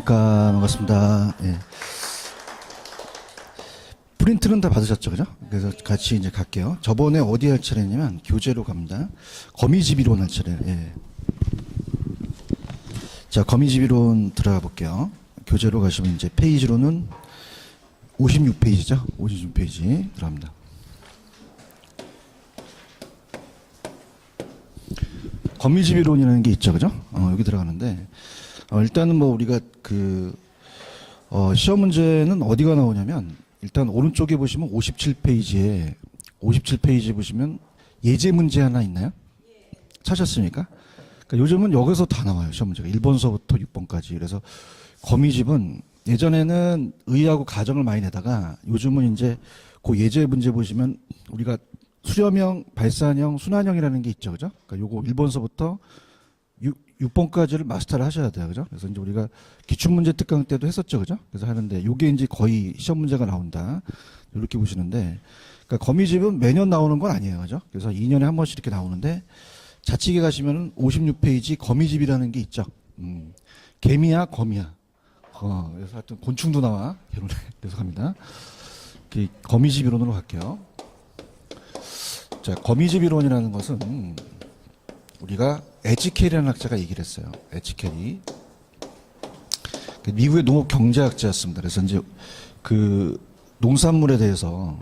안녕하십니까. 반갑습니다. 예. 프린트는 다 받으셨죠, 그죠? 그래서 같이 이제 갈게요. 저번에 어디 할 차례냐면 교재로 갑니다. 거미집이론 할 차례. 예. 자, 거미집이론 들어가 볼게요. 교재로 가시면 이제 페이지로는 56페이지죠? 56페이지 들어갑니다. 거미집이론이라는 게 있죠, 그죠? 여기 들어가는데, 일단은 뭐 우리가 시험 문제는 어디가 나오냐면, 일단 오른쪽에 보시면 57페이지 보시면 예제 문제 하나 있나요? 찾았습니까? 그러니까 요즘은 여기서 다 나와요, 시험 문제가. 1번서부터 6번까지. 그래서 거미집은 예전에는 의하고 가정을 많이 내다가 요즘은 이제 그 예제 문제 보시면 우리가 수렴형, 발산형, 순환형이라는 게 있죠, 그죠? 그러니까 요거 1번서부터 6번까지를 마스터를 하셔야 돼요, 그죠? 그래서 이제 우리가 기출문제 특강 때도 했었죠, 그죠? 그래서 하는데 요게 이제 거의 시험 문제가 나온다. 이렇게 보시는데, 그러니까 거미집은 매년 나오는 건 아니에요, 그죠? 그래서 2년에 한 번씩 이렇게 나오는데, 자치계 가시면은 56페이지 거미집이라는 게 있죠. 개미야, 거미야. 그래서 하여튼 곤충도 나와. 개론에. 계속합니다. 거미집 이론으로 갈게요. 자, 거미집 이론이라는 것은 우리가 에치켈이라는 학자가 얘기를 했어요. 에치켈이. 미국의 농업 경제학자였습니다. 그래서 이제 그 농산물에 대해서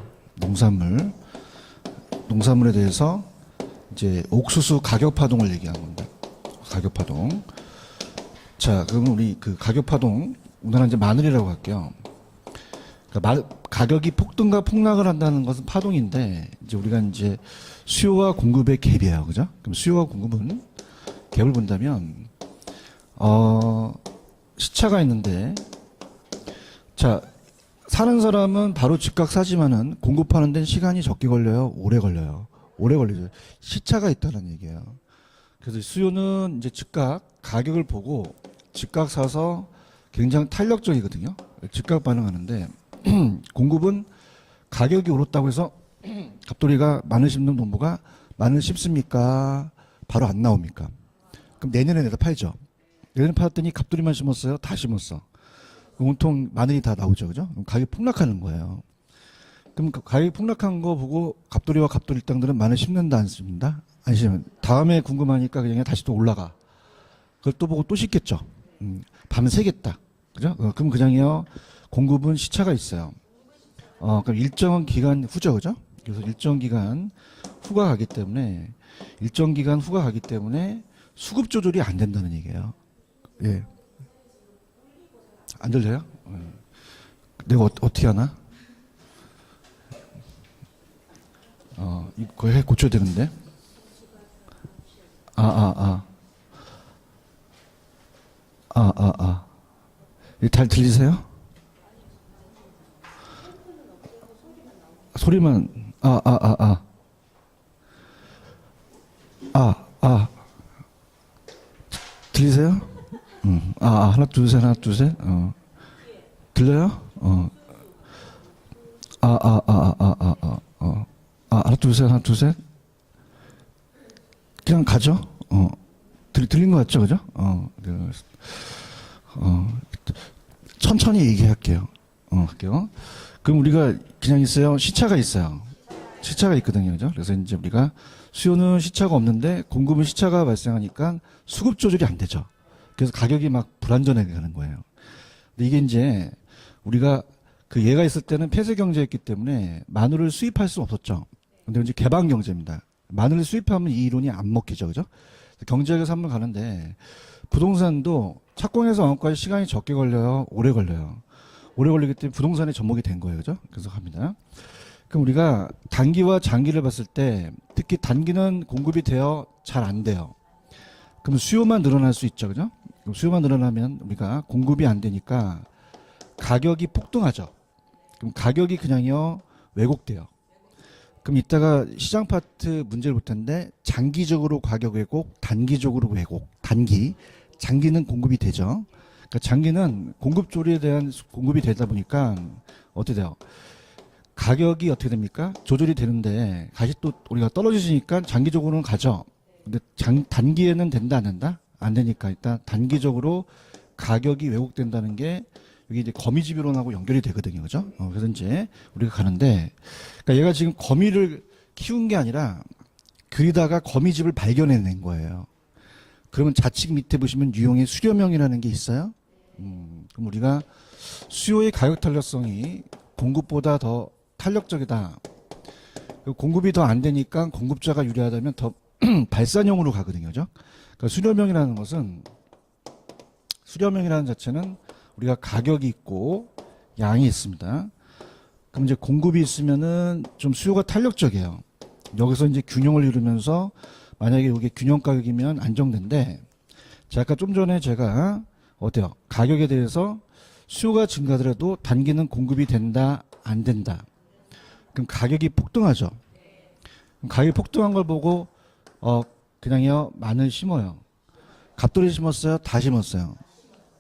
농산물에 대해서 이제 옥수수 가격 파동을 얘기한 겁니다. 가격 파동. 자, 그럼 우리 그 가격 파동, 우리나라 이제 마늘이라고 할게요. 그러니까 가격이 폭등과 폭락을 한다는 것은 파동인데, 이제 우리가 이제 수요와 공급의 갭이에요. 그죠? 그럼 수요와 공급은 갭을 본다면, 시차가 있는데, 자, 사는 사람은 바로 즉각 사지만은 공급하는 데는 시간이 적게 걸려요? 오래 걸려요? 오래 걸리죠. 시차가 있다는 얘기예요. 그래서 수요는 이제 즉각 가격을 보고 즉각 사서 굉장히 탄력적이거든요. 즉각 반응하는데, 공급은 가격이 오랐다고 해서 갑돌이가 마늘 심는 농부가 마늘 심습니까? 바로 안 나옵니까? 그럼 내년에 내다 팔죠. 내년에 팔았더니 갑돌이만 심었어요? 다 심었어. 온통 마늘이 다 나오죠, 그죠? 그럼 가격이 폭락하는 거예요. 그럼 가격이 폭락한 거 보고 갑돌이와 갑돌 일당들은 마늘 심는다, 안 심는다? 안 심으면 다음에 궁금하니까 그냥 다시 또 올라가. 그걸 또 보고 또 심겠죠. 밤새겠다, 그죠? 그럼 그냥요. 공급은 시차가 있어요. 그럼 일정 기간 후죠, 그죠? 그래서 일정 기간 후가 가기 때문에 수급 조절이 안 된다는 얘기예요. 예. 안 들려요? 내가 어떻게 하나? 이거 해 고쳐야 되는데. 잘 들리세요? 소리만, 들리세요? 하나, 둘, 셋, 하나, 둘, 셋. 들려요? 하나, 둘, 셋, 하나, 둘, 셋. 그냥 가죠? 들린 것 같죠? 그죠? 천천히 얘기할게요. 할게요. 그럼 우리가 그냥 있어요. 시차가 있어요. 시차가 있거든요. 그죠? 그래서 이제 우리가 수요는 시차가 없는데 공급은 시차가 발생하니까 수급 조절이 안 되죠. 그래서 가격이 막 불안전하게 가는 거예요. 근데 이게 이제 우리가 그 얘가 있을 때는 폐쇄 경제였기 때문에 마늘을 수입할 수 없었죠. 근데 이제 개방 경제입니다. 마늘을 수입하면 이 이론이 안 먹히죠. 그죠? 경제학에서 한번 가는데 부동산도 착공해서 완공까지 시간이 적게 걸려요? 오래 걸려요? 오래 걸리기 때문에 부동산에 접목이 된 거예요. 그죠? 그래서 합니다. 그럼 우리가 단기와 장기를 봤을 때 특히 단기는 공급이 되어 잘 안 돼요. 그럼 수요만 늘어날 수 있죠. 그죠? 그럼 수요만 늘어나면 우리가 공급이 안 되니까 가격이 폭등하죠. 그럼 가격이 그냥요 왜곡돼요. 그럼 이따가 시장 파트 문제를 볼 텐데 장기적으로 가격 왜곡, 단기적으로 왜곡. 장기는 공급이 되죠. 그러니까 장기는 공급 조절에 대한 공급이 되다 보니까 어떻게 돼요? 가격이 어떻게 됩니까? 조절이 되는데 다시 또 우리가 떨어지니까 장기적으로는 가죠. 근데 단기에는 된다 안 된다? 안 되니까 일단 단기적으로 가격이 왜곡된다는 게 여기 이제 거미집이론하고 연결이 되거든요. 그죠? 그래서 이제 우리가 가는데, 그러니까 얘가 지금 거미를 키운 게 아니라 그리다가 거미집을 발견해낸 거예요. 그러면 좌측 밑에 보시면 유형의 수렴형이라는 게 있어요. 그럼 우리가 수요의 가격 탄력성이 공급보다 더 탄력적이다. 공급이 더 안 되니까 공급자가 유리하다면 더 발산형으로 가거든요. 그죠? 그러니까 수렴형이라는 것은, 수렴형이라는 자체는 우리가 가격이 있고 양이 있습니다. 그럼 이제 공급이 있으면은 좀 수요가 탄력적이에요. 여기서 이제 균형을 이루면서 만약에 이게 균형 가격이면 안정된데, 자, 아까 좀 전에 제가 어때요? 가격에 대해서 수요가 증가하더라도 단기는 공급이 된다, 안 된다. 그럼 가격이 폭등하죠. 그럼 가격이 폭등한 걸 보고 그냥요 마늘 심어요. 갑돌이 심었어요? 다 심었어요.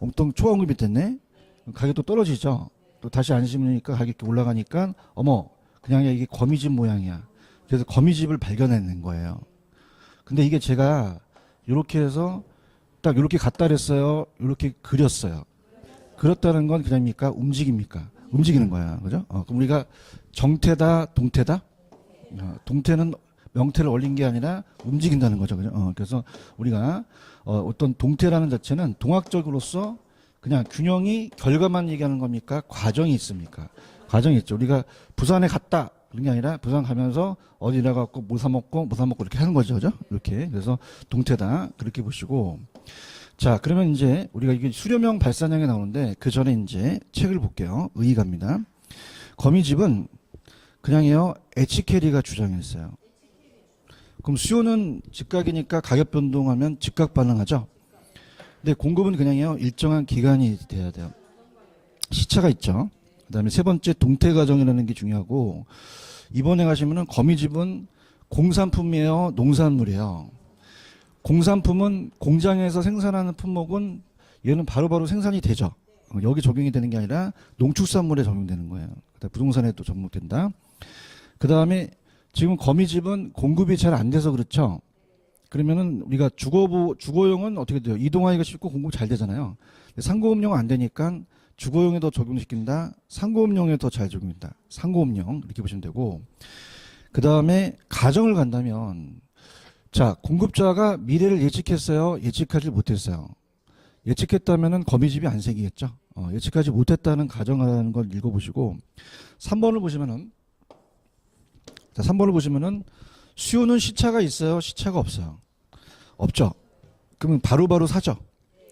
엉뚱 초공급이 됐네? 그럼 가격도 떨어지죠. 또 다시 안 심으니까 가격이 올라가니까 어머 그냥 이게 거미집 모양이야. 그래서 거미집을 발견해낸 거예요. 근데 이게 제가 이렇게 해서 딱 이렇게 갖다 랬어요. 이렇게 그렸어요. 그렸다는 건 그냥입니까? 움직입니까? 움직이는 거야. 그죠? 그럼 우리가 정태다, 동태다? 동태는 명태를 올린 게 아니라 움직인다는 거죠. 그죠? 그래서 우리가 어떤 동태라는 자체는 동학적으로서 그냥 균형이 결과만 얘기하는 겁니까? 과정이 있습니까? 과정이 있죠. 우리가 부산에 갔다. 그런 게 아니라 부산 가면서 어디 나가고 뭐 사 먹고 이렇게 하는 거죠. 그죠? 이렇게. 그래서 동태다. 그렇게 보시고. 자, 그러면 이제 우리가 이게 수렴형 발산형이 나오는데 그 전에 이제 책을 볼게요. 의의가입니다. 거미집은 그냥요 에치케리가 주장했어요. 그럼 수요는 즉각이니까 가격 변동하면 즉각 반응하죠. 근데 공급은 그냥요 일정한 기간이 돼야 돼요. 시차가 있죠. 그다음에 세 번째 동태 과정이라는 게 중요하고, 이번에 가시면은 거미집은 공산품이에요, 농산물이에요. 공산품은 공장에서 생산하는 품목은 얘는 바로바로 생산이 되죠. 여기 적용이 되는 게 아니라 농축산물에 적용되는 거예요. 부동산에도 적용된다. 그 다음에 지금 거미집은 공급이 잘 안 돼서 그렇죠. 그러면은 우리가 주거용은 어떻게 돼요? 이동하기가 쉽고 공급 잘 되잖아요. 상고업용은 안 되니까 주거용에 더 적용시킨다. 상고업용에 더 잘 적용된다. 상고업용 이렇게 보시면 되고, 그 다음에 가정을 간다면, 자, 공급자가 미래를 예측했어요? 예측하지 못했어요? 예측했다면은 거미집이 안 생기겠죠. 예측하지 못했다는 가정하는 걸 읽어보시고, 3번을 보시면은, 자, 3번을 보시면은 수요는 시차가 있어요? 시차가 없어요? 없죠. 그러면 바로바로 사죠.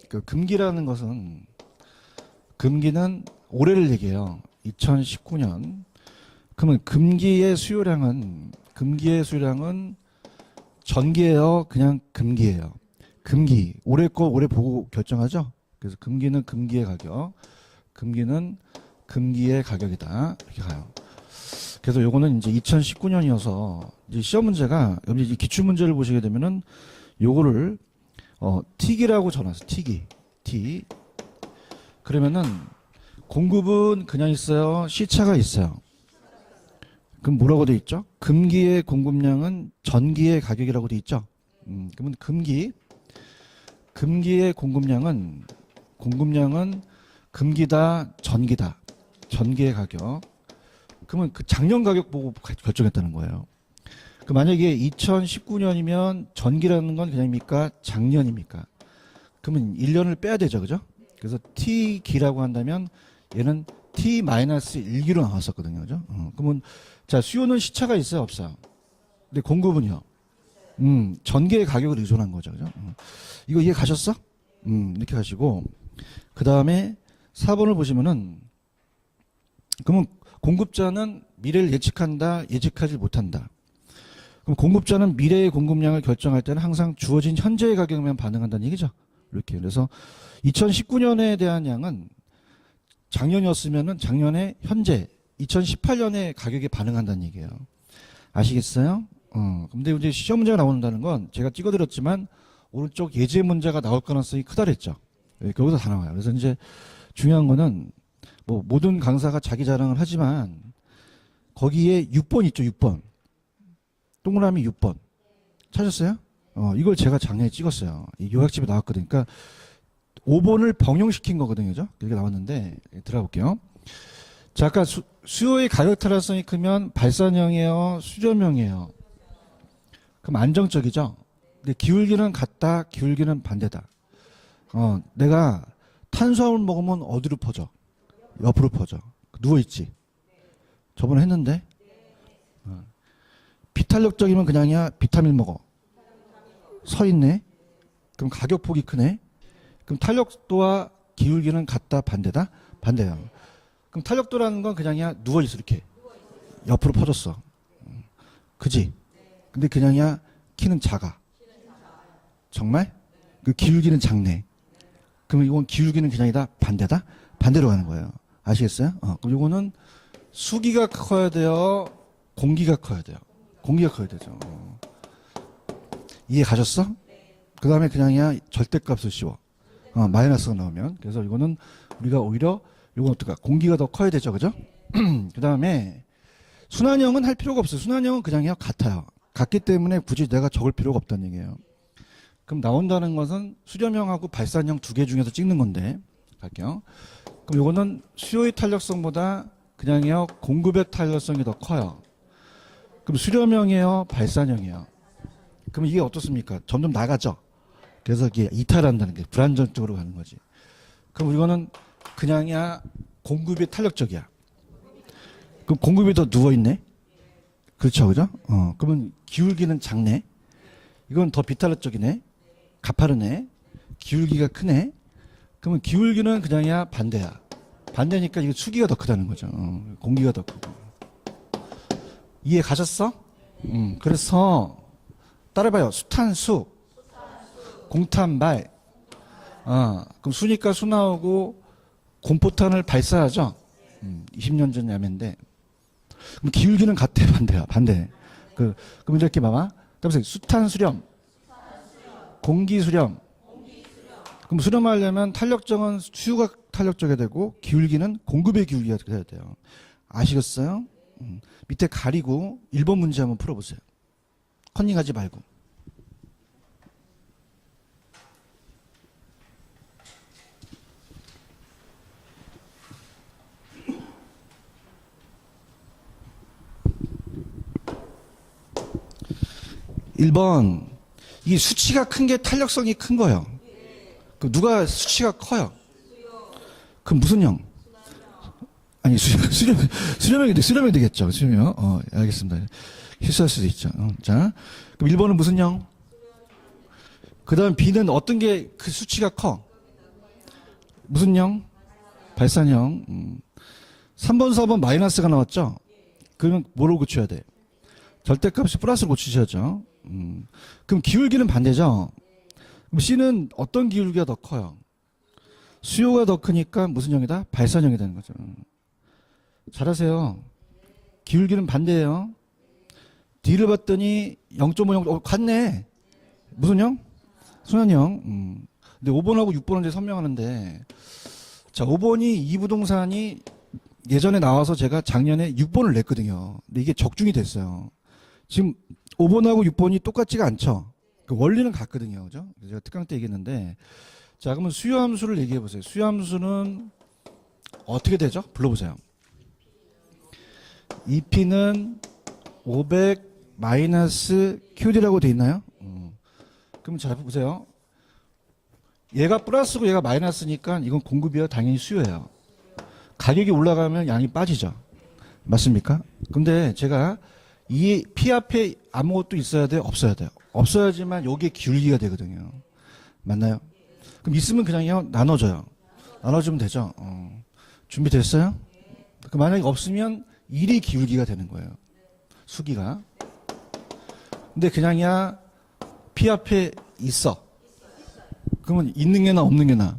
그 금기라는 것은, 금기는 올해를 얘기해요. 2019년. 그러면 금기의 수요량은 전기예요? 그냥 금기예요? 금기. 올해 거 올해 보고 결정하죠? 그래서 금기는 금기의 가격. 금기는 금기의 가격이다. 이렇게 가요. 그래서 요거는 이제 2019년이어서 이제 시험 문제가 여기 이제 기출 문제를 보시게 되면은 요거를 T기라고 전화했어요. T. 그러면은 공급은 그냥 있어요? 시차가 있어요? 그럼 뭐라고 돼 있죠? 금기의 공급량은 전기의 가격이라고 돼 있죠? 그러면 금기의 공급량은 금기다, 전기다. 전기의 가격. 그러면 그 작년 가격 보고 결정했다는 거예요. 그 만약에 2019년이면 전기라는 건 그냥입니까? 작년입니까? 그러면 1년을 빼야 되죠. 그죠? 그래서 T기라고 한다면 얘는 T-1기로 나왔었거든요. 그죠? 그러면 자, 수요는 시차가 있어요, 없어요? 근데 공급은요? 전기의 가격을 의존한 거죠. 그죠? 이거 이해 가셨어? 이렇게 가시고, 그 다음에 4번을 보시면은, 그러면 공급자는 미래를 예측한다, 예측하지 못한다. 그럼 공급자는 미래의 공급량을 결정할 때는 항상 주어진 현재의 가격만 반응한다는 얘기죠. 이렇게. 그래서 2019년에 대한 양은 작년이었으면은 작년에 현재 2018년에 가격에 반응한다는 얘기예요. 아시겠어요? 근데 이제 시험 문제가 나온다는 건 제가 찍어드렸지만 오른쪽 예제 문제가 나올 가능성이 크다 그랬죠. 거기서 다 나와요. 그래서 이제 중요한 거는 뭐 모든 강사가 자기 자랑을 하지만 거기에 6번 있죠. 6번. 동그라미 6번. 찾았어요? 이걸 제가 작년에 찍었어요. 이 요약집에 나왔거든요. 그러니까 5번을 병용시킨 거거든요. 그죠? 이렇게 나왔는데, 들어가 볼게요. 자, 아까 수요의 가격 탄력성이 크면 발산형이에요? 수렴형이에요? 그럼 안정적이죠? 근데 기울기는 같다, 기울기는 반대다. 내가 탄수화물 먹으면 어디로 퍼져? 옆으로 퍼져. 누워있지? 저번에 했는데? 비탄력적이면 그냥이야, 비타민 먹어. 서 있네? 그럼 가격폭이 크네? 그럼 탄력도와 기울기는 같다, 반대다? 반대야. 그럼 탄력도라는 건 그냥이야, 누워있어, 이렇게. 옆으로 퍼졌어. 그지? 근데 그냥이야, 키는 작아. 정말? 그 기울기는 작네. 그럼 이건 기울기는 그냥이다, 반대다? 반대로 가는 거예요. 아시겠어요? 그럼 이거는 수기가 커야 돼요? 공기가 커야 돼요? 공기가 커야 되죠. 이해 가셨어? 그 다음에 그냥이야, 절대값을 씌워. 마이너스가 나오면. 그래서 이거는 우리가 오히려 이건 어떨까? 공기가 더 커야 되죠. 그죠? 그 다음에 순환형은 할 필요가 없어요. 순환형은 그냥이야, 같아요. 같기 때문에 굳이 내가 적을 필요가 없다는 얘기예요. 그럼 나온다는 것은 수렴형하고 발산형 두 개 중에서 찍는 건데 갈게요. 그럼 이거는 수요의 탄력성보다 그냥이요, 공급의 탄력성이 더 커요. 그럼 수렴형이에요, 발산형이에요? 그럼 이게 어떻습니까? 점점 나가죠. 그래서 이게 이탈한다는 게 불안정적으로 가는 거지. 그럼 이거는 그냥이야, 공급이 탄력적이야. 그럼 공급이 더 누워있네? 그렇죠, 그죠? 그러면 기울기는 작네? 이건 더 비탄력적이네? 가파르네? 기울기가 크네? 그러면 기울기는 그냥이야, 반대야. 반대니까 이거 수기가 더 크다는 거죠. 공기가 더 크고. 이해 가셨어? 그래서 따라봐요. 수탄수, 공탄발. 그럼 수니까 수 나오고 공포탄을 발사하죠. 20년 전 야매인데. 그럼 기울기는 같아, 반대야, 반대. 그럼 이렇게 봐봐. 그러면서 수탄 수렴, 공기 수렴. 그럼 수렴하려면 탄력정은 수유가 탄력적이 되고 기울기는 공급의 기울기가 돼야 돼요. 아시겠어요? 밑에 가리고 1번 문제 한번 풀어보세요. 컨닝하지 말고. (1번) 이 수치가 큰 게 탄력성이 큰 거예요. 그럼 누가 수치가 커요? 그럼 무슨 형? 아니 수렴형이 되겠죠. 수렴형. 알겠습니다. 실수할 수도 있죠. 자, 그럼 1번은 무슨 형? 그 다음 B는 어떤 게 그 수치가 커? 무슨 형? 발산형. 3번, 4번 마이너스가 나왔죠? 그러면 뭐로 고쳐야 돼? 절대값이 플러스로 고치셔야죠. 그럼 기울기는 반대죠? 그럼 C는 어떤 기울기가 더 커요? 수요가 더 크니까 무슨 형이다? 발산형이 되는 거죠. 잘하세요. 기울기는 반대예요. D를 봤더니 0.50, 같네. 무슨 형? 순환형. 근데 5번하고 6번은 이제 선명하는데, 자, 5번이 이 부동산이 예전에 나와서 제가 작년에 6번을 냈거든요. 근데 이게 적중이 됐어요. 지금 5번하고 6번이 똑같지가 않죠. 그 원리는 같거든요. 그죠? 제가 특강 때 얘기했는데, 자, 그러면 수요함수를 얘기해 보세요. 수요함수는 어떻게 되죠? 불러보세요. EP는 500 마이너스 QD라고 돼 있나요? 그럼 잘 보세요. 얘가 플러스고 얘가 마이너스니까 이건 공급이요. 당연히 수요예요. 가격이 올라가면 양이 빠지죠. 맞습니까? 근데 제가 이 P 앞에 아무것도 있어야 돼요? 없어야 돼요? 없어야지만 여기에 기울기가 되거든요. 맞나요? 그럼 있으면 그냥요, 나눠줘요. 나눠주면 되죠. 준비됐어요? 그 만약에 없으면 1이 기울기가 되는 거예요. 수기가. 근데 그냥이야, P 앞에 있어. 그러면 있는 게 나, 없는 게 나?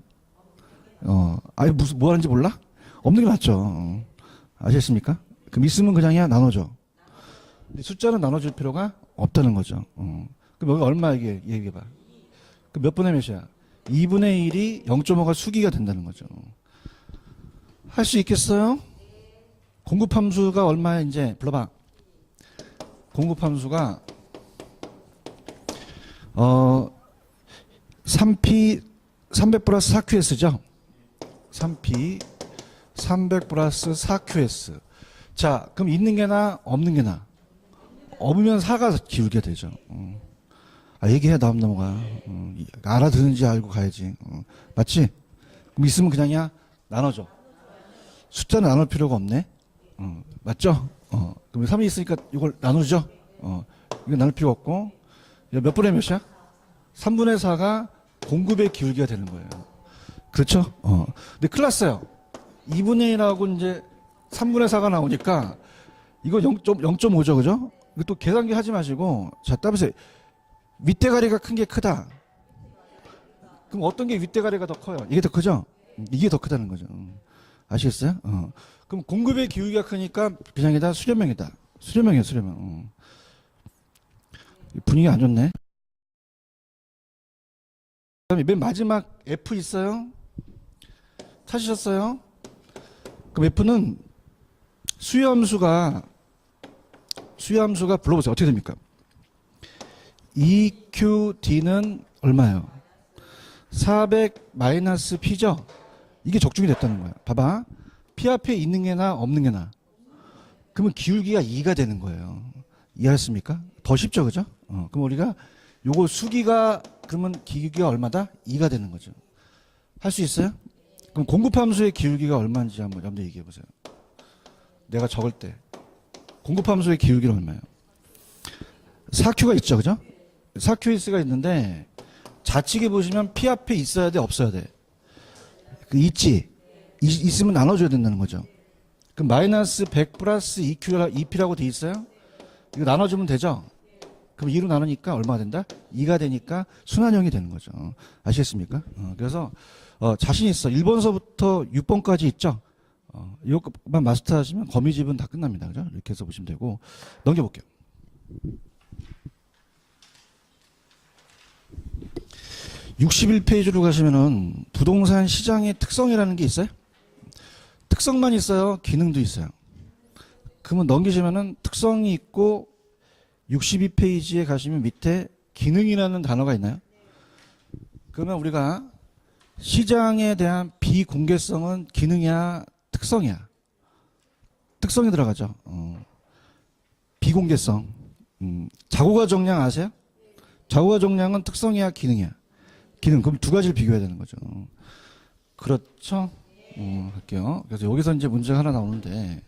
아니, 무슨, 뭐 하는지 몰라? 없는 게 낫죠. 아시겠습니까? 그럼 있으면 그냥이야, 나눠줘. 근데 숫자는 나눠줄 필요가 없다는 거죠. 그럼 여기 얼마 얘기해봐. 그럼 몇 분의 몇이야? 2분의 1이 0.5가 수기가 된다는 거죠. 할 수 있겠어요? 공급함수가 얼마야, 이제? 불러봐. 공급함수가, 3P 300 플러스 4QS죠? 3P 300 플러스 4QS. 자, 그럼 있는 게 나, 없는 게 나? 없으면 4가 기울게 되죠. 얘기해, 다음 넘어가. 알아듣는지 알고 가야지. 맞지? 그럼 있으면 그냥이야? 나눠줘. 숫자는 나눌 필요가 없네? 맞죠? 그럼 3이 있으니까 이걸 나누죠? 이거 나눌 필요 없고. 몇 분의 몇이야? 3분의 4가 공급의 기울기가 되는 거예요. 그렇죠? 근데 큰일 났어요. 2분의 1하고 이제 3분의 4가 나오니까 이거 0.5죠, 그죠? 이거 또 계산기 하지 마시고, 자, 따보세요. 윗대가리가 큰 게 크다. 그럼 어떤 게 윗대가리가 더 커요? 이게 더 크죠? 이게 더 크다는 거죠. 아시겠어요? 그럼 공급의 기울기가 크니까 그냥이다, 수렴형이다. 수렴형이에요, 수렴형. 분위기 안 좋네. 그다음에 맨 마지막 F 있어요? 찾으셨어요? 그럼 F는 수요함수가 불러보세요. 어떻게 됩니까? EQD는 얼마예요? 400 마이너스 P죠? 이게 적중이 됐다는 거예요. 봐봐. P 앞에 있는 게 나, 없는 게 나. 그러면 기울기가 2가 되는 거예요. 이해하셨습니까? 더 쉽죠, 그죠? 그럼 우리가 요거 수기가 그러면 기울기가 얼마다? 2가 되는 거죠. 할 수 있어요? 그럼 공급함수의 기울기가 얼마인지 한번 여러분들 얘기해 보세요. 내가 적을 때 공급함수의 기울기는 얼마예요? 4Q가 있죠, 그죠? 4QS가 있는데 좌측에 보시면 P 앞에 있어야 돼, 없어야 돼? 있지. 있으면 나눠줘야 된다는 거죠. 그럼 마이너스 100 플러스 2P라고 돼 있어요? 이거 나눠주면 되죠? 그럼 2로 나누니까 얼마가 된다? 2가 되니까 순환형이 되는 거죠. 아시겠습니까? 그래서 자신 있어. 1번서부터 6번까지 있죠? 이것만 마스터하시면 거미집은 다 끝납니다. 그죠? 이렇게 해서 보시면 되고. 넘겨볼게요. (61페이지로) 가시면은 부동산 시장의 특성이라는 게 있어요? 특성만 있어요? 기능도 있어요? 그러면 넘기시면은 특성이 있고 62페이지에 가시면 밑에 기능이라는 단어가 있나요? 그러면 우리가 시장에 대한 비공개성은 기능이야, 특성이야? 특성이 들어가죠. 비공개성. 자고가 정량 아세요? 자고가 정량은 특성이야, 기능이야? 기능. 그럼 두 가지를 비교해야 되는 거죠. 그렇죠? 할게요. 그래서 여기서 이제 문제가 하나 나오는데,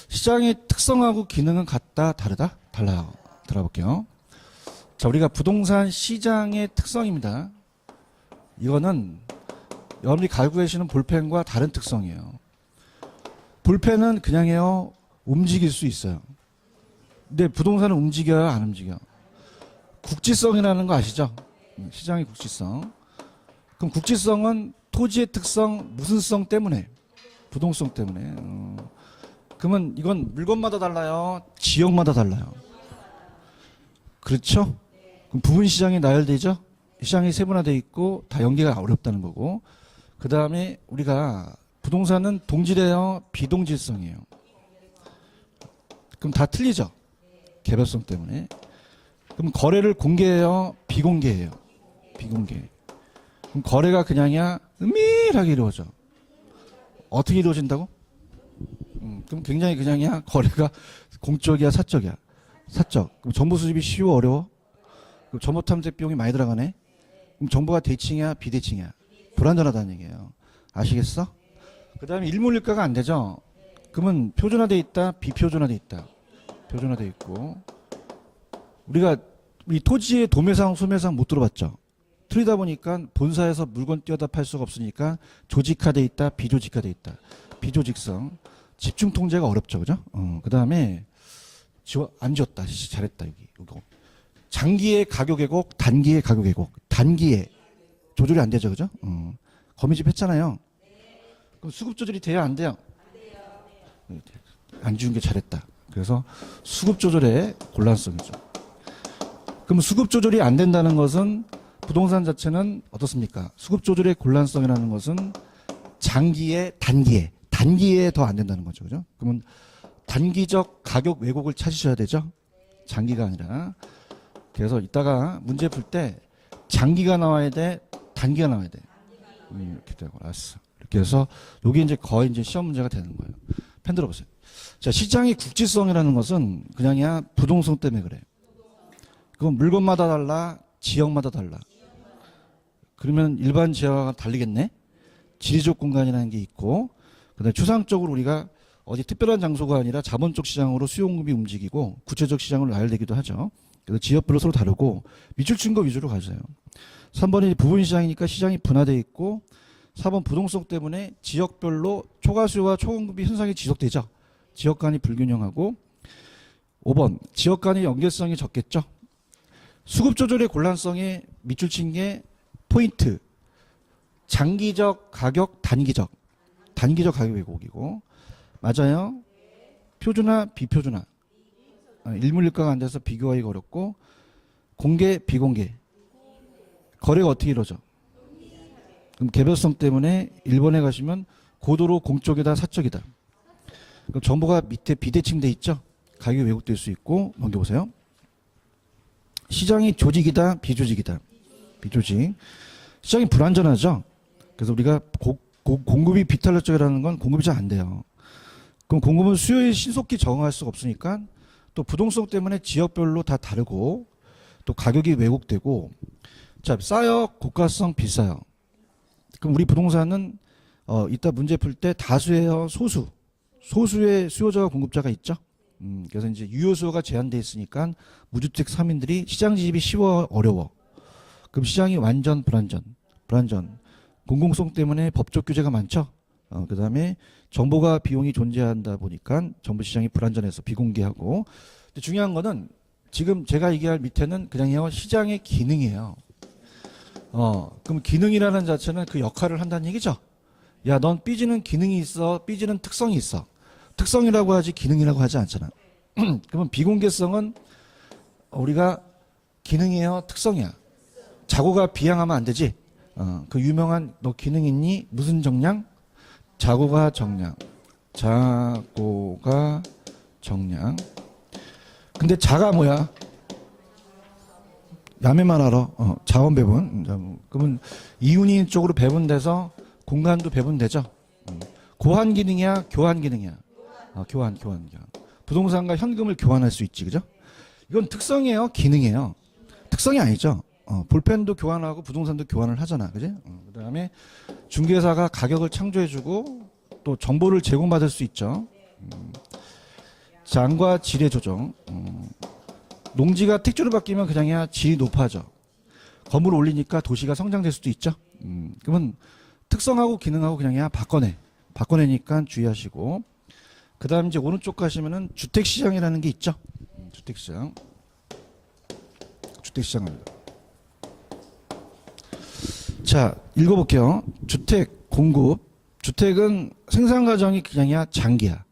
시장의 특성하고 기능은 같다, 다르다? 달라요. 들어볼게요. 자, 우리가 부동산 시장의 특성입니다. 이거는 여러분이 가지고 계시는 볼펜과 다른 특성이에요. 볼펜은 그냥요, 움직일 수 있어요. 근데 부동산은 움직여요, 안 움직여? 국지성이라는 거 아시죠? 시장의 국지성. 그럼 국지성은 토지의 특성, 무슨 성 때문에? 부동성 때문에. 그러면 이건 물건마다 달라요? 지역마다 달라요? 그렇죠? 그럼 부분 시장이 나열되죠? 시장이 세분화되어 있고 다 연계가 어렵다는 거고. 그 다음에 우리가 부동산은 동질이에요? 비동질성이에요? 그럼 다 틀리죠? 개별성 때문에. 그럼 거래를 공개해요? 비공개해요? 비공개. 그럼 거래가 그냥이야? 은밀하게 이루어져. 어떻게 이루어진다고? 그럼 굉장히 그냥이야? 거래가 공적이야, 사적이야? 사적. 그럼 정보 수집이 쉬워, 어려워? 그럼 정보 탐색 비용이 많이 들어가네? 그럼 정보가 대칭이야, 비대칭이야? 불안전하다는 얘기예요. 아시겠어? 그 다음에 일몰일가가 안 되죠? 그러면 표준화돼 있다, 비표준화돼 있다. 표준화돼 있고. 우리가 이 토지의 도매상, 소매상 못 들어봤죠? 틀리다 보니까 본사에서 물건 띄어다 팔 수가 없으니까 조직화돼 있다, 비조직화돼 있다. 비조직성. 집중 통제가 어렵죠, 그죠? 그 다음에 안 지웠다, 잘했다 여기. 이거. 장기의 가격 왜곡, 단기의 가격 왜곡. 단기에 조절이 안 되죠, 그죠? 거미집 했잖아요. 그럼 수급 조절이 돼요, 안 돼요? 안 지운 게 잘했다. 그래서 수급 조절의 곤란성이죠. 그럼 수급 조절이 안 된다는 것은 부동산 자체는 어떻습니까? 수급 조절의 곤란성이라는 것은 장기에, 단기에 더 안 된다는 거죠. 그죠? 그러면 단기적 가격 왜곡을 찾으셔야 되죠? 장기가 아니라. 그래서 이따가 문제 풀 때 장기가 나와야 돼? 단기가 나와야 돼? 이렇게 되고, 알았어. 이렇게 해서, 요게 이제 거의 이제 시험 문제가 되는 거예요. 펜 들어보세요. 자, 시장의 국지성이라는 것은 그냥이야 부동성 때문에 그래. 그건 물건마다 달라, 지역마다 달라. 그러면 일반 지역과 다르겠네? 지리적 공간이라는 게 있고, 그 다음에 추상적으로 우리가 어디 특별한 장소가 아니라 자본적 시장으로 수요 공급이 움직이고, 구체적 시장으로 나열되기도 하죠. 그래서 지역별로 서로 다르고, 밑줄 친 거 위주로 가져요. 3번이 부분 시장이니까 시장이 분화되어 있고, 4번 부동성 때문에 지역별로 초과수요와 초공급이 현상이 지속되죠. 지역 간이 불균형하고, 5번 지역 간의 연계성이 적겠죠. 수급 조절의 곤란성에 밑줄 친 게 포인트. 장기적 가격, 단기적 가격 왜곡이고, 맞아요? 표준화, 비표준화. 일물일가가 안 돼서 비교하기 어렵고, 공개, 비공개. 거래가 어떻게 이루어져? 그럼 개별성 때문에 일본에 가시면 고도로 공적이다, 사적이다. 그럼 정보가 밑에 비대칭돼 있죠? 가격이 왜곡될 수 있고, 넘겨보세요. 시장이 조직이다, 비조직이다. 비조직. 시장이 불안전하죠? 그래서 우리가 공급이 비탄력적이라는 건 공급이 잘 안 돼요. 그럼 공급은 수요에 신속히 적응할 수가 없으니까 또 부동성 때문에 지역별로 다 다르고 또 가격이 왜곡되고, 자, 싸요, 고가성, 비싸요. 그럼 우리 부동산은 이따 문제 풀 때 다수예요, 소수의 수요자와 공급자가 있죠. 그래서 이제 유효 수요가 제한돼 있으니까 무주택 서민들이 시장 진입이 쉬워, 어려워. 그럼 시장이 완전 불안전. 공공성 때문에 법적 규제가 많죠. 그 다음에 정보가 비용이 존재한다 보니까 정보 시장이 불안전해서 비공개하고. 근데 중요한 거는 지금 제가 얘기할 밑에는 그냥 시장의 기능이에요. 그럼 기능이라는 자체는 그 역할을 한다는 얘기죠. 야, 넌 삐지는 기능이 있어, 삐지는 특성이 있어. 특성이라고 하지 기능이라고 하지 않잖아. 그러면 비공개성은 우리가 기능이에요, 특성이야. 자고가 비양하면 안 되지. 그 유명한 너 기능 있니? 무슨 정량? 자고가 정량. 자고가 정량. 근데 자가 뭐야? 야매만 알아. 자원 배분. 그러면 이윤이 쪽으로 배분돼서 공간도 배분되죠. 고환 기능이야, 교환 기능이야. 교환. 부동산과 현금을 교환할 수 있지, 그죠? 이건 특성이에요, 기능이에요. 특성이 아니죠. 볼펜도 교환하고 부동산도 교환을 하잖아, 그지? 그 다음에 중개사가 가격을 창조해주고 또 정보를 제공받을 수 있죠. 장과 질의 조정. 농지가 택지로 바뀌면 그냥이야 질이 높아져. 건물을 올리니까 도시가 성장될 수도 있죠. 그러면 특성하고 기능하고 그냥이야 바꿔내니까 주의하시고. 그 다음 이제 오른쪽 가시면은 주택시장이라는 게 있죠. 주택시장입니다. 자, 읽어볼게요. 주택, 공급. 주택은 생산 과정이 그냥이야 장기야.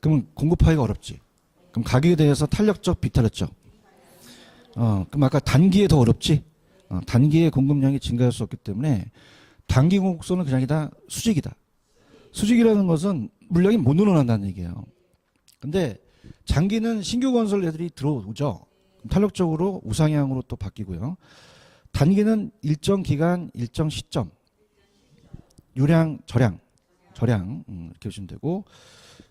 그러면 공급하기가 어렵지. 그럼 가격에 대해서 탄력적, 비탄력적. 그럼 아까 단기에 더 어렵지. 단기에 공급량이 증가할 수 없기 때문에 단기 공급선은 그냥이다 수직이다. 수직이라는 것은 물량이 못 늘어난다는 얘기예요. 근데 장기는 신규 건설 애들이 들어오죠. 탄력적으로 우상향으로 또 바뀌고요. 단기는 일정 기간, 일정 시점, 유량, 저량 이렇게 보시면 되고.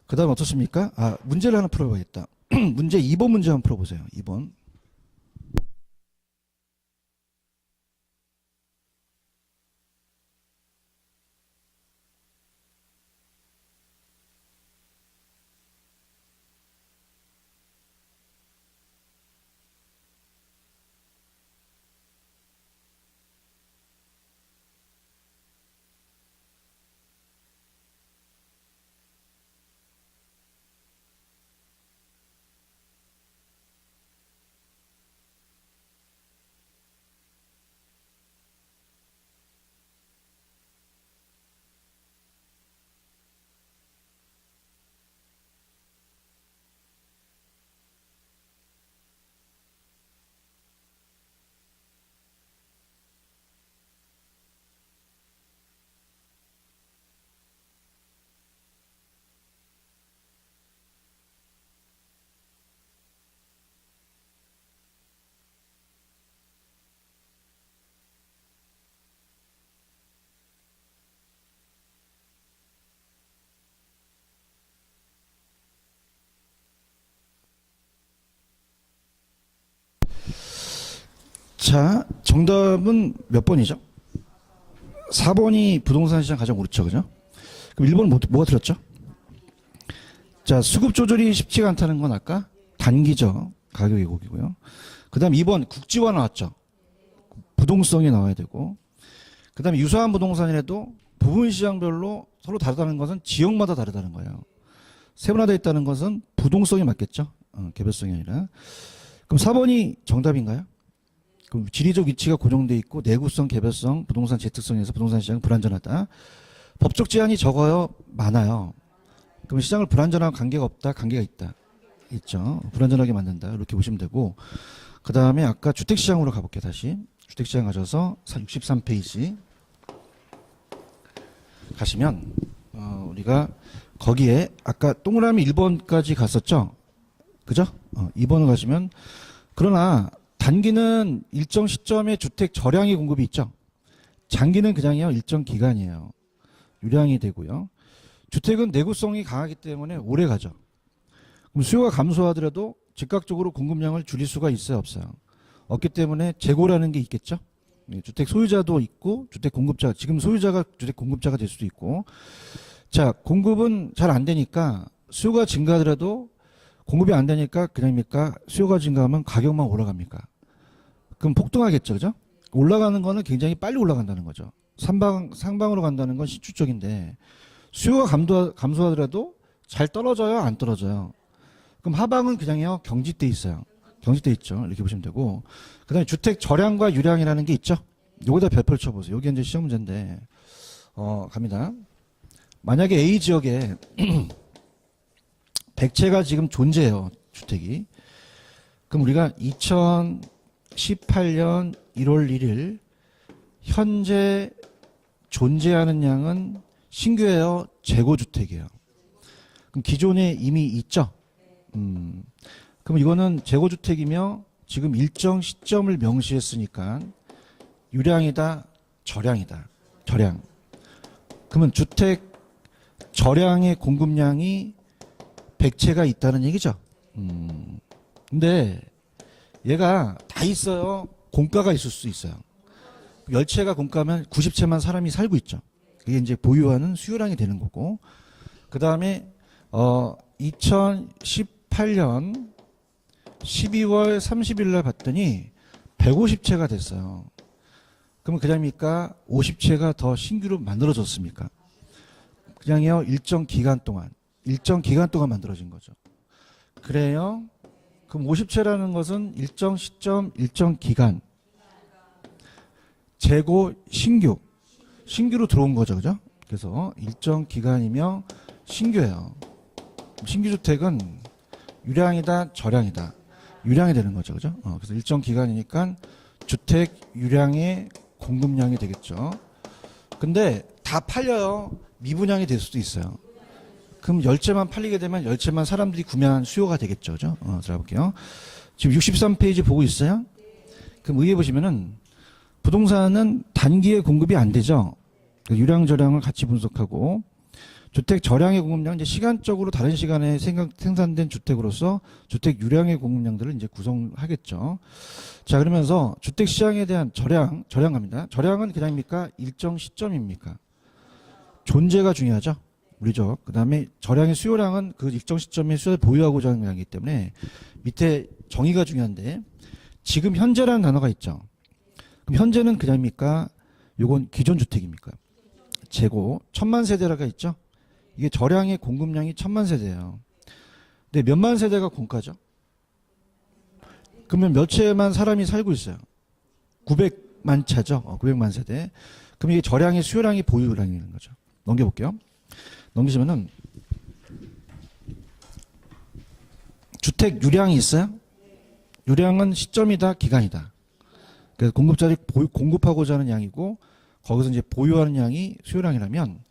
그 다음 어떻습니까? 문제를 하나 풀어봐야겠다. 문제 2번 문제 한번 풀어보세요. 2번. 자, 정답은 몇 번이죠? 4번이 부동산 시장 가장 옳죠, 그죠? 그럼 1번은 뭐가 틀렸죠? 자, 수급 조절이 쉽지가 않다는 건 아까 단기죠. 가격 왜곡이고요. 그 다음 2번 국지화 나왔죠. 부동성이 나와야 되고. 그 다음에 유사한 부동산이라도 부분 시장별로 서로 다르다는 것은 지역마다 다르다는 거예요. 세분화되어 있다는 것은 부동성이 맞겠죠. 개별성이 아니라. 그럼 4번이 정답인가요? 그럼 지리적 위치가 고정되어 있고 내구성, 개별성, 부동산 재특성에서 부동산 시장은 불안전하다. 법적 제한이 적어요? 많아요. 그럼 시장을 불안전하고 관계가 없다? 관계가 있다. 있죠. 불안전하게 만든다. 이렇게 보시면 되고. 그 다음에 아까 주택시장으로 가볼게요. 다시. 주택시장 가셔서 63페이지 가시면 우리가 거기에 아까 동그라미 1번까지 갔었죠. 그죠? 2번을 가시면 그러나 단기는 일정 시점에 주택 저량의 공급이 있죠. 장기는 그냥요 일정 기간이에요. 유량이 되고요. 주택은 내구성이 강하기 때문에 오래 가죠. 그럼 수요가 감소하더라도 즉각적으로 공급량을 줄일 수가 있어요, 없어요? 없기 때문에 재고라는 게 있겠죠. 주택 소유자도 있고 주택 공급자, 지금 소유자가 주택 공급자가 될 수도 있고. 자, 공급은 잘 안 되니까 수요가 증가하더라도 공급이 안 되니까 그냥입니까? 수요가 증가하면 가격만 올라갑니까? 그럼 폭등하겠죠, 그죠? 올라가는 거는 굉장히 빨리 올라간다는 거죠. 상방으로 간다는 건 시추적인데 수요가 감소하더라도 잘 떨어져요, 안 떨어져요? 그럼 하방은 그냥요 경직돼 있어요. 경직돼 있죠. 이렇게 보시면 되고. 그다음에 주택 저량과 유량이라는 게 있죠. 요거다 별표를 쳐보세요. 요게 이제 시험 문제인데 갑니다. 만약에 A 지역에 100채가 지금 존재해요. 주택이. 그럼 우리가 2018년 1월 1일 현재 존재하는 양은 신규예요? 재고주택이에요? 그럼 기존에 이미 있죠? 그럼 이거는 재고주택이며 지금 일정 시점을 명시했으니까 유량이다, 저량이다. 저량. 그러면 주택 저량의 공급량이 100채가 있다는 얘기죠. 근데 얘가 다 있어요. 공가가 있을 수 있어요. 10채가 공가면 90채만 사람이 살고 있죠. 그게 이제 보유하는 수요량이 되는 거고. 그 다음에 2018년 12월 30일 날 봤더니 150채가 됐어요. 그러면 그냥입니까? 50채가 더 신규로 만들어졌습니까? 그냥요 일정 기간 동안 만들어진 거죠. 그래요? 그럼 50채라는 것은 일정 시점, 일정 기간 재고 신규로 들어온 거죠, 그죠? 그래서 일정 기간이며 신규예요. 신규 주택은 유량이다, 저량이다. 유량이 되는 거죠, 그죠? 그래서 일정 기간이니까 주택 유량의 공급량이 되겠죠. 근데 다 팔려요. 미분양이 될 수도 있어요. 그럼 10채만 팔리게 되면 10채만 사람들이 구매한 수요가 되겠죠, 그죠? 들어볼게요. 지금 63페이지 보고 있어요? 그럼 위에 보시면은 부동산은 단기에 공급이 안 되죠. 유량 저량을 같이 분석하고 주택 저량의 공급량 이제 시간적으로 다른 시간에 생산된 주택으로서 주택 유량의 공급량들을 이제 구성하겠죠. 자, 그러면서 주택 시장에 대한 저량 갑니다. 저량은 그냥입니까? 일정 시점입니까? 존재가 중요하죠. 우리죠. 그 다음에 저량의 수요량은 그 일정 시점에 수요를 보유하고자 하는 양이기 때문에 밑에 정의가 중요한데 지금 현재라는 단어가 있죠. 그럼 현재는 그냥입니까? 요건 기존 주택입니까? 재고 1000만 세대라가 있죠. 이게 저량의 공급량이 1000만 세대예요. 근데 몇만 세대가 공가죠? 그러면 몇 채만 사람이 살고 있어요? 900만 차죠. 900만 세대. 그럼 이게 저량의 수요량이 보유량이라는 거죠. 넘겨볼게요. 넘기시면은 주택 유량이 있어요? 유량은 시점이다, 기간이다. 그래서 공급자들이 공급하고자 하는 양이고 거기서 이제 보유하는 양이 수요량이라면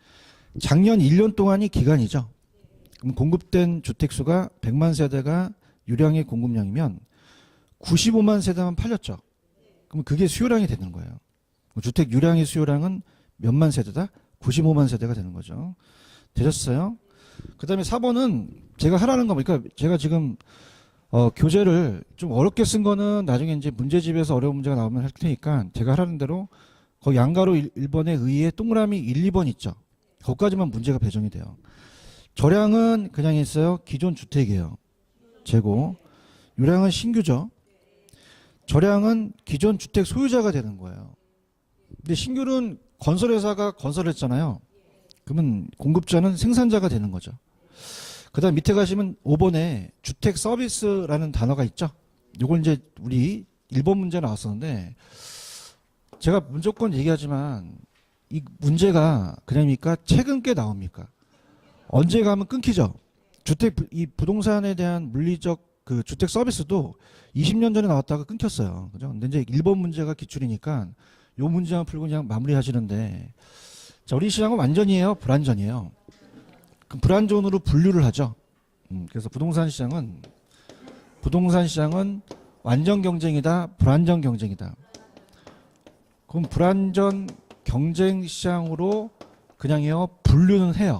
작년 1년 동안이 기간이죠. 그럼 공급된 주택수가 100만 세대가 유량의 공급량이면 95만 세대만 팔렸죠. 그럼 그게 수요량이 되는 거예요. 주택 유량의 수요량은 몇만 세대다? 95만 세대가 되는 거죠. 되셨어요? 그 다음에 4번은 제가 하라는 거, 그러니까 제가 지금 교재를 좀 어렵게 쓴 거는 나중에 이제 문제집에서 어려운 문제가 나오면 할 테니까 제가 하라는 대로 거기 양가로 1번에 의에 동그라미 1, 2번 있죠. 거기까지만 문제가 배정이 돼요. 절량은 그냥 있어요. 기존 주택이에요. 재고. 유량은 신규죠. 절량은 기존 주택 소유자가 되는 거예요. 근데 신규는 건설회사가 건설했잖아요. 그러면 공급자는 생산자가 되는 거죠. 그 다음 밑에 가시면 5번에 주택 서비스라는 단어가 있죠. 요걸 이제 우리 1번 문제 나왔었는데 제가 무조건 얘기하지만 이 문제가 그냥입니까? 최근 꽤 나옵니까? 언제 가면 끊기죠. 이 부동산에 대한 물리적 그 주택 서비스도 20년 전에 나왔다가 끊겼어요. 그죠? 근데 이제 1번 문제가 기출이니까 요 문제만 풀고 그냥 마무리 하시는데 자, 우리 시장은 완전이에요? 불완전이에요? 그럼 불완전으로 분류를 하죠. 그래서 부동산 시장은 완전 경쟁이다, 불완전 경쟁이다. 그럼 불완전 경쟁 시장으로 그냥요 분류는 해요.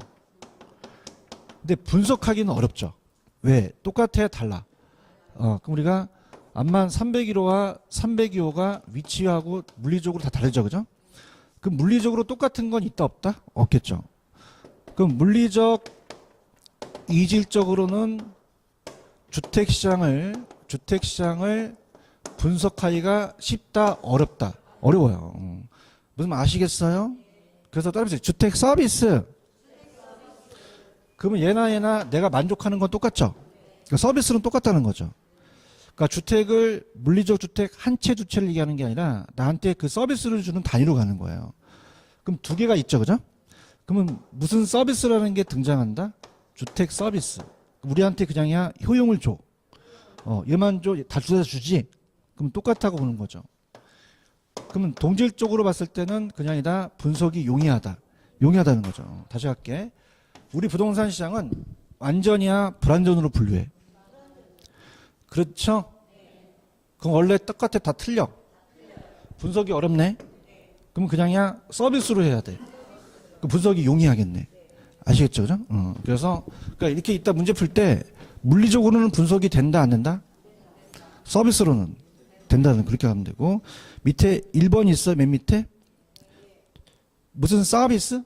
근데 분석하기는 어렵죠. 왜? 똑같아야 달라. 그럼 우리가 암만 301호와 302호가 위치하고 물리적으로 다 다르죠, 그죠? 그럼 물리적으로 똑같은 건 있다 없다? 없겠죠. 그럼 물리적 이질적으로는 주택시장을 분석하기가 쉽다, 어렵다. 어려워요. 무슨 말 아시겠어요? 그래서 따라서 주택 서비스. 그러면 얘나 내가 만족하는 건 똑같죠? 그러니까 서비스는 똑같다는 거죠. 그러니까 주택을 물리적 주택 한 채 두 채를 얘기하는 게 아니라 나한테 그 서비스를 주는 단위로 가는 거예요. 그럼 두 개가 있죠, 그죠? 그러면 무슨 서비스라는 게 등장한다? 주택 서비스. 우리한테 그냥이야 효용을 줘. 얘만 줘, 다 주지. 그럼 똑같다고 보는 거죠. 그러면 동질적으로 봤을 때는 그냥이다 분석이 용이하다는 거죠. 다시 할게. 우리 부동산 시장은 완전이야 불완전으로 분류해. 그렇죠? 그럼 원래 똑같아 다 틀려. 분석이 어렵네. 그럼 그냥이야 서비스로 해야 돼. 그 분석이 용이하겠네. 아시겠죠, 그죠? 그래서 그러니까 이렇게 이따 문제 풀 때 물리적으로는 분석이 된다 안 된다? 서비스로는 된다는 그렇게 하면 되고 밑에 1번 있어 맨 밑에 무슨 서비스?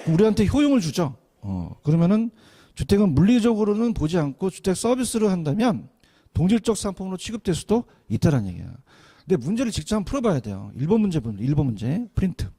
우리한테 효용을 주죠. 그러면은 주택은 물리적으로는 보지 않고 주택 서비스를 한다면 동질적 상품으로 취급될 수도 있다는 얘기야. 근데 문제를 직접 한번 풀어봐야 돼요. 1번 문제 프린트.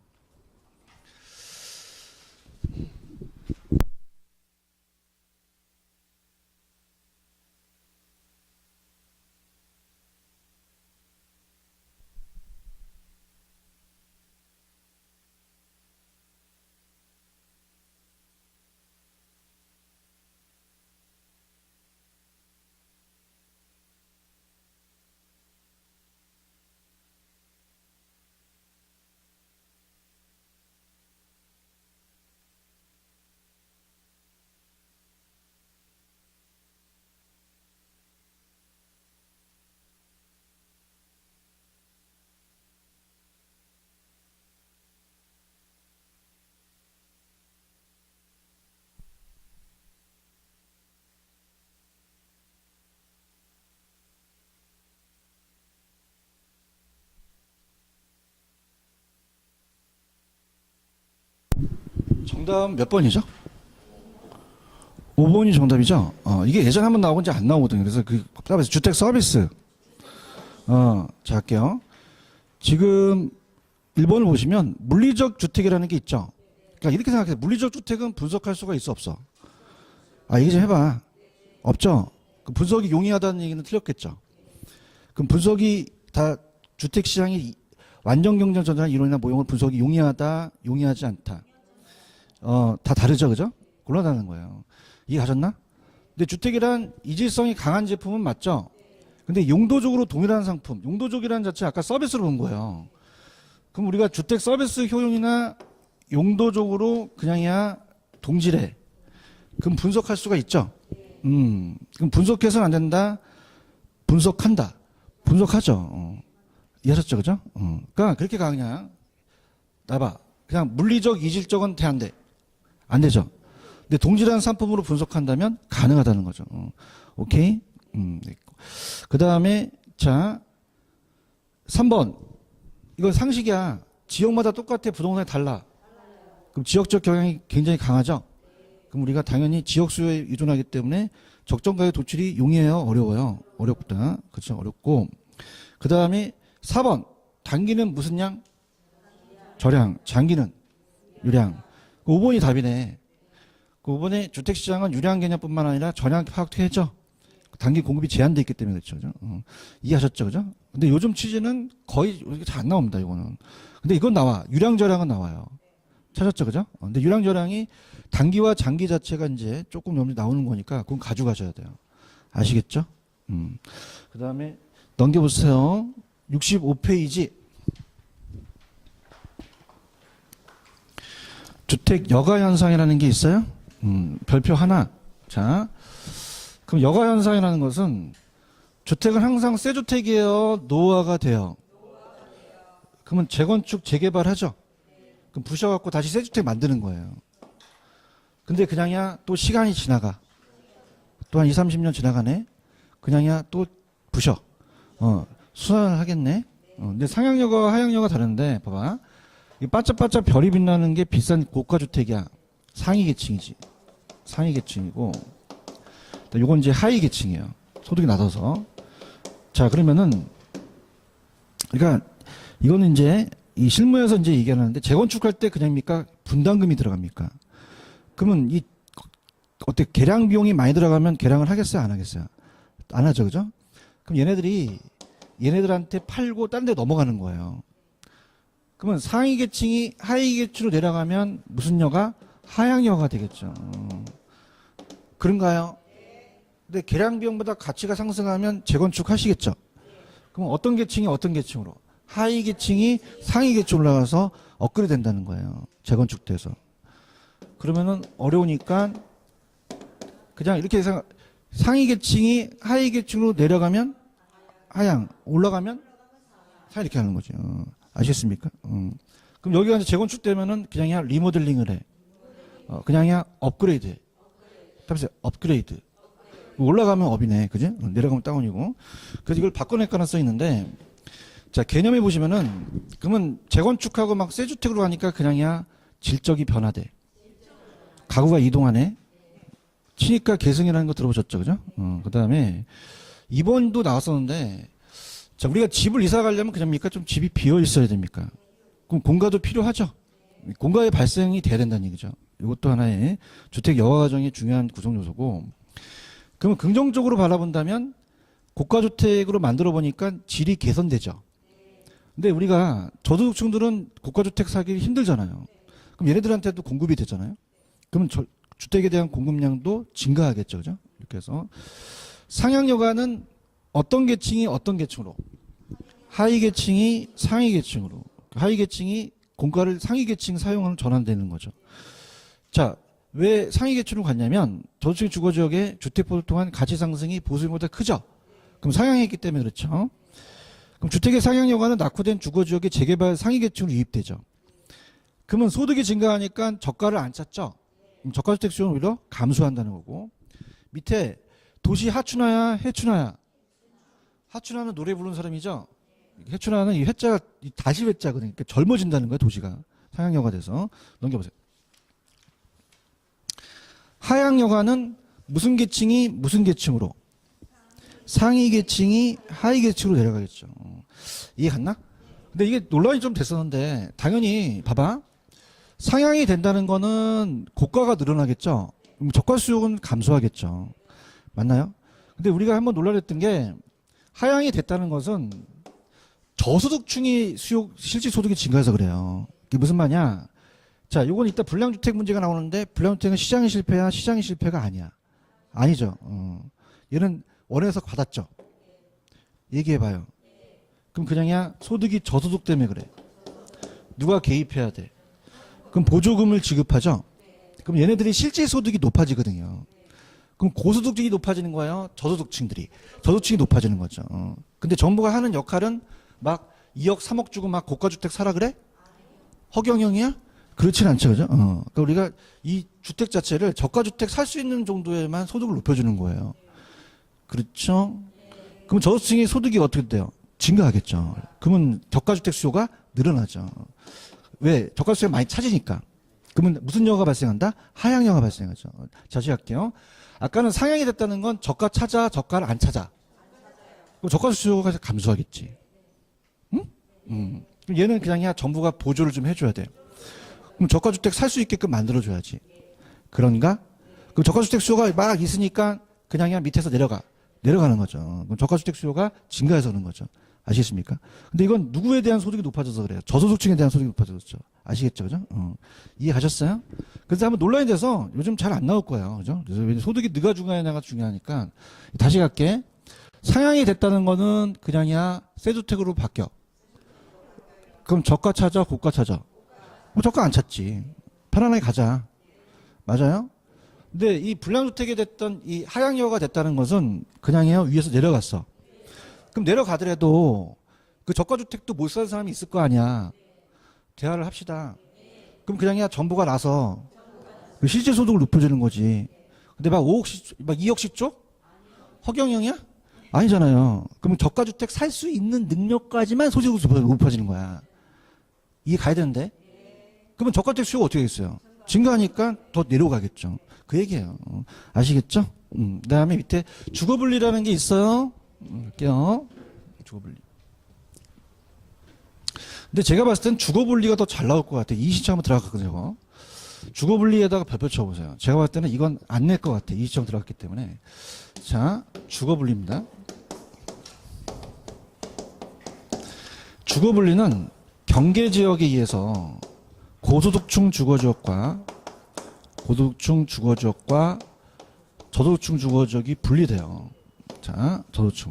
정답 몇 번이죠? 5번이 정답이죠? 이게 예전에 한번 나오고 이제 안 나오거든요. 그래서 그 답에서 주택 서비스. 자, 할게요. 지금 1번을 보시면 물리적 주택이라는 게 있죠. 그러니까 이렇게 생각해요. 물리적 주택은 분석할 수가 있어, 없어? 얘기 좀 해봐. 없죠? 그 분석이 용이하다는 얘기는 틀렸겠죠. 그럼 분석이 다 주택시장이 완전 경쟁 전환 이론이나 모형을 분석이 용이하다, 용이하지 않다. 다 다르죠, 그죠? 곤란하다는 거예요. 이해 가셨나? 근데 주택이란 이질성이 강한 제품은 맞죠? 근데 용도적으로 동일한 상품, 용도적이라는 자체 아까 서비스로 본 거예요. 그럼 우리가 주택 서비스 효용이나 용도적으로 그냥이야 동질해. 그럼 분석할 수가 있죠? 그럼 분석해서는 안 된다? 분석한다. 분석하죠. 이해하셨죠, 그죠? 그러니까 그렇게 가, 그냥. 나봐. 그냥 물리적, 이질적은 돼, 안 돼? 안 되죠. 근데 동질한 상품으로 분석한다면 가능하다는 거죠. 오케이? 그 다음에, 자, 3번. 이건 상식이야. 지역마다 똑같아. 부동산이 달라. 그럼 지역적 경향이 굉장히 강하죠? 그럼 우리가 당연히 지역 수요에 의존하기 때문에 적정 가격 도출이 용이해요? 어려워요? 어렵다. 그렇죠? 어렵고. 그 다음에 4번. 단기는 무슨 양? 저량. 장기는 유량. 5번이 답이네. 그 5번에 주택시장은 유량 개념뿐만 아니라 저량 파악도 해죠. 단기 공급이 제한되어 있기 때문에 그렇죠. 이해하셨죠? 그죠? 근데 요즘 취지는 거의 잘 안 나옵니다. 이거는. 근데 이건 나와. 유량 저량은 나와요. 찾았죠? 그죠? 근데 유량 저량이 단기와 장기 자체가 이제 조금 넘게 나오는 거니까 그건 가져가셔야 돼요. 아시겠죠? 그 다음에 넘겨보세요. 65페이지. 주택 여가 현상이라는 게 있어요. 별표 하나. 자, 그럼 여가 현상이라는 것은 주택은 항상 새 주택이에요? 노후화가 돼요? 그러면 재건축, 재개발하죠? 그럼 부셔갖고 다시 새 주택 만드는 거예요. 근데 그냥이야 또 시간이 지나가. 또 한 20, 30년 지나가네? 그냥이야 또 부셔. 수선을 하겠네? 근데 상향여가와 하향여가 다른데, 봐봐. 이 반짝반짝 별이 빛나는 게 비싼 고가주택이야. 상위 계층이지. 상위 계층이고, 요건 이제 하위 계층이에요. 소득이 낮아서. 자, 그러면은, 그러니까, 이거는 이제, 이 실무에서 이제 얘기하는데, 재건축할 때 그냥입니까? 분담금이 들어갑니까? 그러면 이, 어떻게, 개량 비용이 많이 들어가면 개량을 하겠어요? 안 하겠어요? 안 하죠, 그죠? 그럼 얘네들한테 팔고 딴 데 넘어가는 거예요. 그러면 상위 계층이 하위 계층으로 내려가면 무슨 여가? 하향여가 되겠죠. 그런가요? 근데 개량 비용보다 가치가 상승하면 재건축 하시겠죠? 그럼 어떤 계층이 어떤 계층으로? 하위 계층이 상위 계층으로 올라가서 업그레이드 된다는 거예요. 재건축돼서. 그러면은 어려우니까 그냥 이렇게 해서 상위 계층이 하위 계층으로 내려가면 하향, 올라가면 사 이렇게 하는 거죠. 아시겠습니까? 그럼 여기가 이제 재건축되면은 그냥 리모델링을 해. 그냥 업그레이드 해. 답변 업그레이드. 올라가면 업이네. 그지? 내려가면 다운이고. 그래서 이걸 바꿔낼 가능성이 있는데, 자, 개념에 보시면은, 그러면 재건축하고 막 새 주택으로 가니까 그냥이야 질적이 변화돼. 가구가 이동하네. 치니까 계승이라는 거 들어보셨죠? 그죠? 그 다음에 2번도 나왔었는데, 자, 우리가 집을 이사 가려면 그냥입니까? 좀 집이 비어 있어야 됩니까? 그럼 공가도 필요하죠? 공가의 발생이 돼야 된다는 얘기죠. 이것도 하나의 주택 여가 과정의 중요한 구성 요소고, 그러면 긍정적으로 바라본다면 고가주택으로 만들어 보니까 질이 개선되죠. 근데 우리가 저소득층들은 고가주택 사기 힘들잖아요. 그럼 얘네들한테도 공급이 되잖아요. 그러면 주택에 대한 공급량도 증가하겠죠. 그죠? 이렇게 해서 상향여가는 어떤 계층이 어떤 계층으로? 하위 계층이 상위 계층으로. 하위 계층이 공가를 상위 계층 사용하는 전환되는 거죠. 자, 왜 상위 계층으로 갔냐면 저소득층 주거지역의 주택보를 통한 가치 상승이 보수보다 크죠. 그럼 상향했기 때문에 그렇죠. 그럼 주택의 상향여가는 낙후된 주거지역의 재개발 상위 계층으로 유입되죠. 그러면 소득이 증가하니까 저가를 안 찾죠. 그럼 저가주택 수요는 오히려 감소한다는 거고. 밑에 도시 하춘화야 해춘화야. 하춘화는 노래 부르는 사람이죠. 해춘화는 이 회자가 다시 회자거든요. 그러니까 젊어진다는 거예요. 도시가 상향여가 돼서. 넘겨보세요. 하향여가는 무슨 계층이 무슨 계층으로? 상위 계층이 하위 계층으로 내려가겠죠. 이해 갔나? 근데 이게 논란이 좀 됐었는데 당연히 봐봐. 상향이 된다는 거는 고가가 늘어나겠죠. 저가 수요는 감소하겠죠. 맞나요? 근데 우리가 한번 논란했던 게 하향이 됐다는 것은 저소득층이 실질 소득이 증가해서 그래요. 이게 무슨 말이냐? 자, 요건 이따 불량주택 문제가 나오는데 불량주택은 시장의 실패야, 시장의 실패가 아니야. 아니죠. 얘는 원에서 받았죠. 얘기해봐요. 그럼 그냥이야 소득이 저소득 때문에 그래. 누가 개입해야 돼? 그럼 보조금을 지급하죠. 그럼 얘네들이 실제 소득이 높아지거든요. 그럼 고소득층이 높아지는 거예요. 저소득층이 높아지는 거죠. 근데 정부가 하는 역할은 막 2억 3억 주고 막 고가주택 사라 그래? 허경영이야? 그렇진 않죠. 그죠? 그러니까 우리가 이 주택 자체를 저가주택 살 수 있는 정도에만 소득을 높여주는 거예요. 그렇죠? 그럼 저소득층의 소득이 어떻게 돼요? 증가하겠죠. 그러면 저가주택 수요가 늘어나죠. 왜? 저가주택을 많이 찾으니까. 그러면 무슨 여가가 발생한다? 하향여가 발생하죠. 다시 할게요. 아까는 상향이 됐다는 건 저가 찾아, 저가를 안 찾아. 그럼 저가 수요가 감소하겠지. 응? 그럼 얘는 그냥 정부가 보조를 좀 해줘야 돼. 그럼 저가주택 살 수 있게끔 만들어줘야지. 그런가? 그럼 저가주택 수요가 막 있으니까 그냥 밑에서 내려가는 거죠. 그럼 저가주택 수요가 증가해서 그런 거죠. 아시겠습니까? 근데 이건 누구에 대한 소득이 높아져서 그래요? 저소득층에 대한 소득이 높아졌죠. 아시겠죠? 그죠? 이해 가셨어요? 그래서 한번 논란이 돼서 요즘 잘 안 나올 거예요. 그죠? 그래서 소득이 누가 중요하냐가 중요하니까. 다시 갈게. 상향이 됐다는 거는 그냥이야 새 주택으로 바뀌어. 그럼 저가 찾아, 고가 찾아? 뭐 저가 안 찾지. 편안하게 가자. 맞아요? 근데 이 불량주택이 됐던 이 하향여가 됐다는 것은 그냥이요 위에서 내려갔어. 그럼 내려가더라도 그 저가주택도 못 사는 사람이 있을 거 아니야. 대화를 합시다. 그럼 그냥이야 정부가 나서 그 실제 소득을 높여주는 거지. 근데 막 5억씩, 막 2억씩 줘? 허경영이야? 아니잖아요. 그러면 저가주택 살 수 있는 능력까지만 소득이 높아지는 거야. 이해 가야 되는데? 그러면 저가주택 수요가 어떻게 되겠어요? 증가하니까 더 내려가겠죠. 그 얘기예요. 아시겠죠? 그 다음에 밑에 주거분리라는 게 있어요. 할게요. 주거분리. 근데 제가 봤을 땐 주거분리가 더 잘 나올 것 같아요. 이 시청 한번 들어갔거든요. 주거분리에다가 별표 쳐보세요. 제가 봤을 때는 이건 안 낼 것 같아요. 이 시청 들어갔기 때문에. 자, 주거분리입니다. 주거분리는 경계지역에 의해서 고소득층 주거지역과 저소득층 주거지역이 분리돼요. 자, 저소득층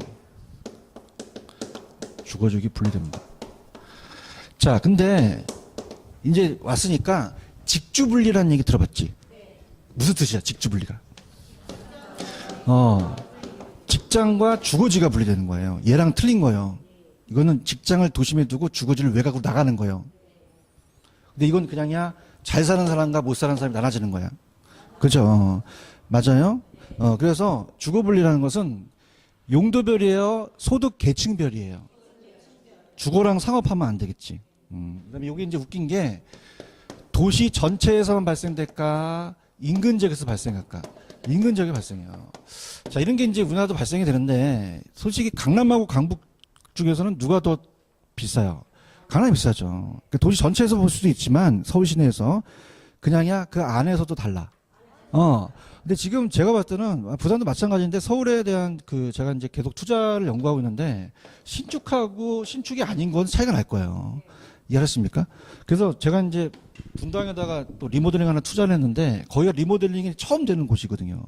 주거지역이 분리됩니다. 자, 근데 이제 왔으니까 직주분리라는 얘기 들어봤지? 무슨 뜻이야, 직주분리가? 직장과 주거지가 분리되는 거예요. 얘랑 틀린 거예요. 이거는 직장을 도심에 두고 주거지를 외곽으로 나가는 거예요. 근데 이건 그냥이야 잘 사는 사람과 못 사는 사람이 나눠지는 거야. 그죠? 맞아요? 그래서 주거분리라는 것은 용도별이에요? 소득 계층별이에요? 주거랑 상업하면 안 되겠지. 그다음에 이게 이제 웃긴 게 도시 전체에서만 발생될까? 인근 지역에서 발생할까? 인근 지역에 발생해요. 자, 이런 게 이제 우리나라도 발생이 되는데 솔직히 강남하고 강북 중에서는 누가 더 비싸요? 강남이 비싸죠. 도시 전체에서 볼 수도 있지만 서울 시내에서 그냥이야 그 안에서도 달라. 근데 지금 제가 봤을 때는 부산도 마찬가지인데 서울에 대한 그 제가 이제 계속 투자를 연구하고 있는데 신축하고 신축이 아닌 건 차이가 날 거예요. 이해하셨습니까? 그래서 제가 이제 분당에다가 또 리모델링 하나 투자를 했는데 거기가 리모델링이 처음 되는 곳이거든요.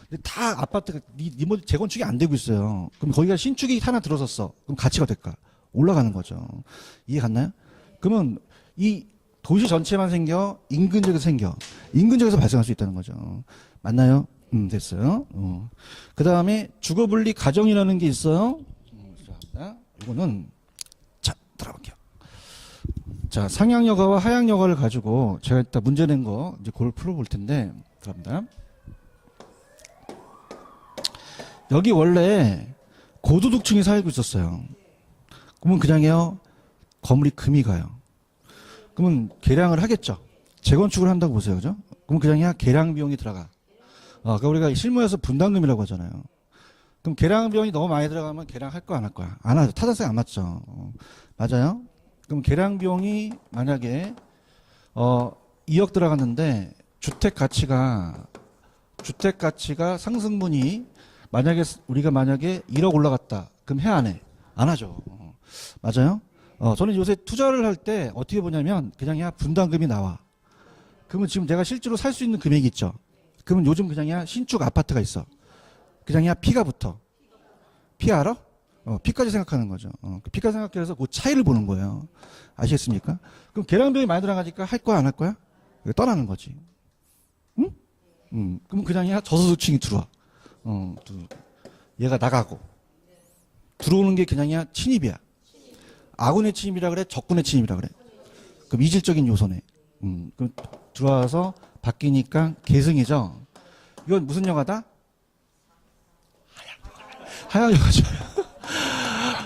근데 다 아파트가 리모델 재건축이 안 되고 있어요. 그럼 거기가 신축이 하나 들어섰어. 그럼 가치가 될까? 올라가는 거죠. 이해 갔나요? 그러면 이 도시 전체만 생겨? 인근 지역에서 생겨? 인근 지역에서 발생할 수 있다는 거죠. 맞나요? 됐어요. 그 다음에 주거분리 가정이라는 게 있어요. 자, 이거는 자 들어볼게요. 자, 상향여가와 하향여가를 가지고 제가 일단 문제 낸 거 이제 그걸 풀어볼 텐데 들어갑니다. 여기 원래 고소득층이 살고 있었어요. 그러면 그냥요 건물이 금이 가요. 그러면 개량을 하겠죠. 재건축을 한다고 보세요, 그죠? 그럼 그냥이야 개량 비용이 들어가. 그러니까 우리가 실무에서 분담금이라고 하잖아요. 그럼 개량 비용이 너무 많이 들어가면 개량할 거 안 할 거야? 안 하죠. 타산세 안 맞죠. 맞아요? 그럼 개량 비용이 만약에 2억 들어갔는데 주택 가치가 상승분이 우리가 만약에 1억 올라갔다. 그럼 해 안 해? 안 하죠. 맞아요? 저는 요새 투자를 할 때 어떻게 보냐면 그냥 분담금이 나와. 그러면 지금 내가 실제로 살 수 있는 금액이 있죠. 그러면 요즘 그냥 신축 아파트가 있어. 그냥 피가 붙어. 피 알아? 피까지 생각하는 거죠. 그 피까지 생각해서 그 차이를 보는 거예요. 아시겠습니까? 그럼 계량비용이 많이 들어가니까 할 거야 안 할 거야? 떠나는 거지. 응? 그럼 그냥 저소득층이 들어와. 얘가 나가고 들어오는 게 그냥이야 침입이야. 아군의 침입이라 그래, 적군의 침입이라 그래. 그럼 이질적인 요소네. 그럼 들어와서 바뀌니까 계승이죠. 이건 무슨 영화다? 하향여가 좋아요.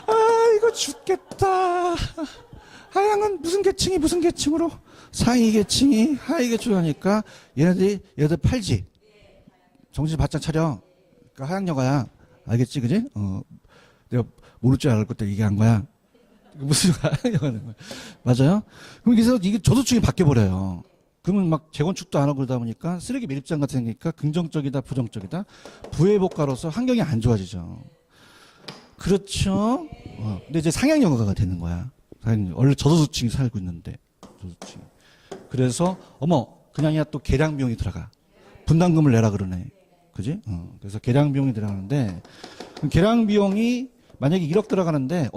아, 이거 죽겠다. 하향은 무슨 계층으로? 상위 계층이 하위 계층으로 하니까 얘네들 팔지. 정신 바짝 차려. 그러니까 하향여가야. 알겠지, 그지? 내가 모를 줄 알을 것도 얘기한 거야. 무슨 하향여가는 거야. 맞아요? 그럼 그래서 이게 저소층이 바뀌어버려요. 그러면 막 재건축도 안 하고 그러다 보니까 쓰레기 매립장 같은 생기니까 긍정적이다, 부정적이다. 부회복가로서 환경이 안 좋아지죠. 그렇죠? 근데 이제 상향여가가 되는 거야. 원래 저소득층이 살고 있는데, 저소득층. 그래서, 그냥이야 또 계량 비용이 들어가. 분담금을 내라 그러네. 그지? 그래서 계량 비용이 들어가는데, 계량 비용이 만약에 1억 들어가는데,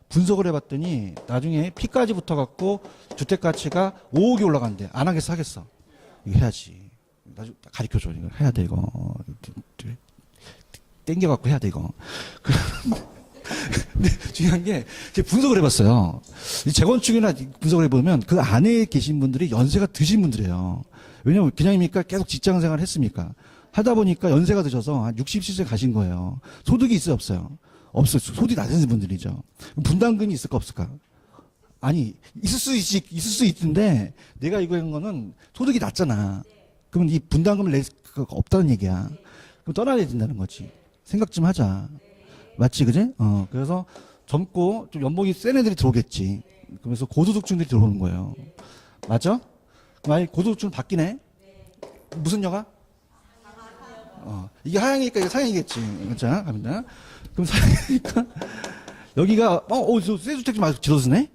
분석을 해봤더니, 나중에 피까지 붙어갖고, 주택 가치가 5억이 올라간대. 안 하겠어, 하겠어. 이거 해야지. 나중에 가르쳐줘. 이거 해야 돼, 이거. 땡겨갖고 해야 돼, 이거. 근데 중요한 게, 제가 분석을 해봤어요. 재건축이나 분석을 해보면 그 안에 계신 분들이 연세가 드신 분들이에요. 왜냐면 그냥입니까? 계속 직장 생활 했습니까? 하다 보니까 연세가 드셔서 한 67세 가신 거예요. 소득이 있어요, 없어요? 없어요. 소득이 낮은 분들이죠. 분담금이 있을까, 없을까? 아니, 있을 수 있는데, 내가 이거 한 거는 소득이 낮잖아. 그러면 이 분담금을 낼 수가 없다는 얘기야. 그럼 떠나야 된다는 거지. 생각 좀 하자. 맞지, 그지? 그래서 젊고 좀 연봉이 센 애들이 들어오겠지. 그래서 고소득층들이 들어오는 거예요. 맞아? 만약에 고소득층 바뀌네? 무슨 여가? 이게 하향이니까 이게 상향이겠지. 자, 갑니다. 그럼 상향이니까, 여기가, 새 주택 좀 아주 질러쓰네?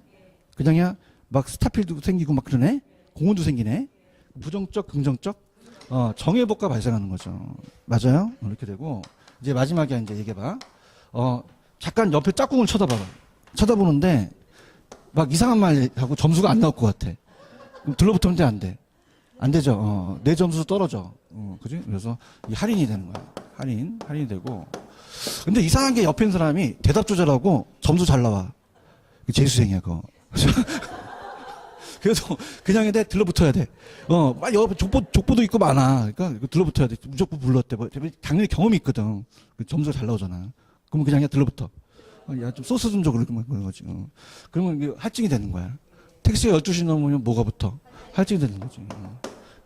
그냥이야, 막 스타필드 생기고 막 그러네? 공원도 생기네? 부정적, 긍정적? 정해복가 발생하는 거죠. 맞아요? 이렇게 되고, 이제 마지막에 이제 얘기해봐. 잠깐 옆에 짝꿍을 쳐다보는데, 막 이상한 말 하고 점수가 안 나올 것 같아. 그럼 들러붙으면 돼, 안 돼? 안 되죠. 내 점수 떨어져. 그지? 그래서 이 할인이 되는 거야. 할인이 되고. 근데 이상한 게 옆에 있는 사람이 대답 조절하고 점수 잘 나와. 재수생이야, 그거. 그래서 그냥 돼, 들러붙어야 돼. 막 옆에 족보도 있고 많아. 그러니까 들러붙어야 돼. 무조건 불렀대. 당연히 경험이 있거든. 점수가 잘 나오잖아. 그러면 그냥 들러붙어. 야, 좀 소스 좀 줘. 그런 거지. 그러면 이게 할증이 되는 거야. 택시가 12시 넘으면 뭐가 붙어? 할증이 되는 거지.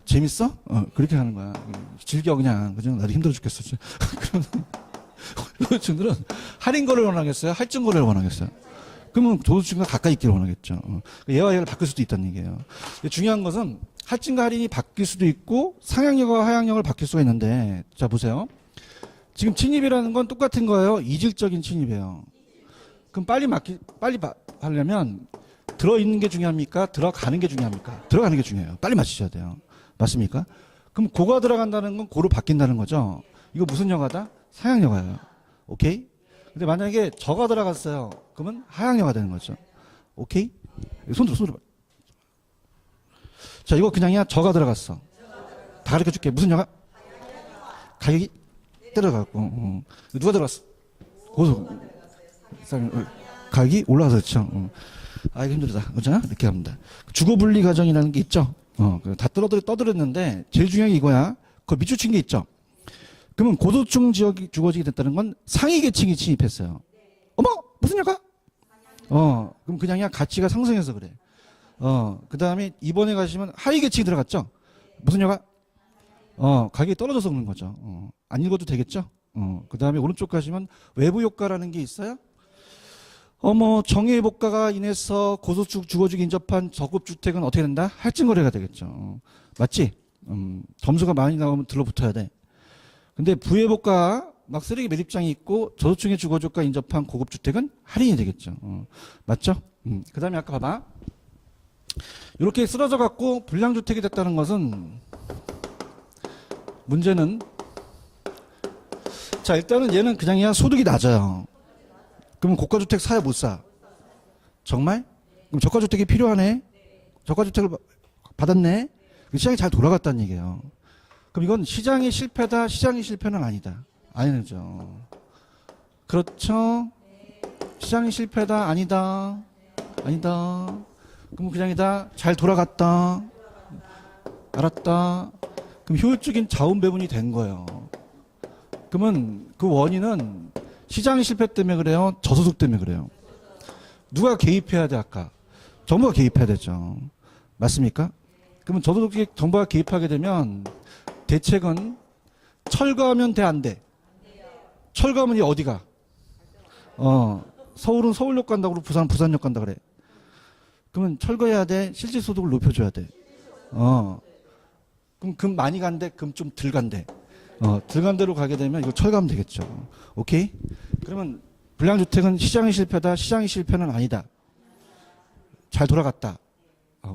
재밌어? 그렇게 하는 거야. 즐겨, 그냥. 그죠? 나도 힘들어 죽겠어. 그러면, 도둑층들은 할인 거래를 원하겠어요? 할증 거래를 원하겠어요? 그러면 도둑층과 가까이 있기를 원하겠죠. 얘와 얘를 바뀔 수도 있다는 얘기예요. 중요한 것은 할증과 할인이 바뀔 수도 있고 상향력과 하향력을 바뀔 수가 있는데, 자, 보세요. 지금 침입이라는 건 똑같은 거예요. 이질적인 침입이에요. 그럼 빨리 하려면 들어있는 게 중요합니까? 들어가는 게 중요합니까? 들어가는 게 중요해요. 빨리 맞추셔야 돼요. 맞습니까? 그럼 고가 들어간다는 건 고로 바뀐다는 거죠. 이거 무슨 여가다? 상향여가예요. 오케이? 근데 만약에 저가 들어갔어요. 그러면 하향여가 되는 거죠. 오케이? 손 들어. 자, 이거 그냥이야. 저가 들어갔어. 다 가르쳐 줄게. 무슨 여가? 가격이 들어갔고. 누가 들어갔어? 고소. 가격이 올라가서 그렇죠. 이거 힘들다. 그죠? 이렇게 합니다. 주거분리 과정이라는 게 있죠. 다 떠들었는데 제일 중요한 게 이거야. 그 밑줄 게 있죠. 그러면 고소득층 지역이 주거지게 됐다는 건 상위 계층이 침입했어요. 무슨 여가? 그럼 그냥이야 가치가 상승해서 그래. 그 다음에 이번에 가시면 하위 계층이 들어갔죠. 무슨 여가? 가격이 떨어져서 그런 거죠. 안 읽어도 되겠죠? 그 다음에 오른쪽 가시면 외부 효과라는 게 있어요. 정해복가가 인해서 고소득 주거지에 인접한 저급 주택은 어떻게 된다? 할증 거래가 되겠죠. 맞지? 점수가 많이 나오면 들러붙어야 돼. 근데 부해복가 막 쓰레기 매립장이 있고 저소득층의 주거지가 인접한 고급 주택은 할인이 되겠죠. 맞죠? 그 다음에 아까 봐봐. 이렇게 쓰러져 갖고 불량주택이 됐다는 것은 문제는, 자, 일단은 얘는 그냥이야 소득이 낮아요. 그러면 고가주택 사야 못 사. 정말? 그럼 저가주택이 필요하네? 저가주택을 받았네? 시장이 잘 돌아갔다는 얘기예요. 그럼 이건 시장이 실패다, 시장이 실패는 아니다. 아니죠. 그렇죠? 시장이 실패다, 아니다. 그럼 그냥이다, 잘 돌아갔다. 알았다. 그럼 효율적인 자원 배분이 된 거예요. 그러면 그 원인은 시장 실패 때문에 그래요? 저소득 때문에 그래요? 누가 개입해야 돼, 아까? 정부가 개입해야 되죠. 맞습니까? 그러면 저소득 정부가 개입하게 되면 대책은 철거하면 돼, 안 돼? 철거하면 이 어디가? 서울은 서울역 간다고 그러고 부산은 부산역 간다 그래. 그러면 철거해야 돼? 실질 소득을 높여줘야 돼. 그럼 금 많이 간대? 금 좀 덜 간대? 덜 간 대로 가게 되면 이거 철거하면 되겠죠. 오케이? 그러면 불량주택은 시장이 실패다. 시장이 실패는 아니다. 잘 돌아갔다.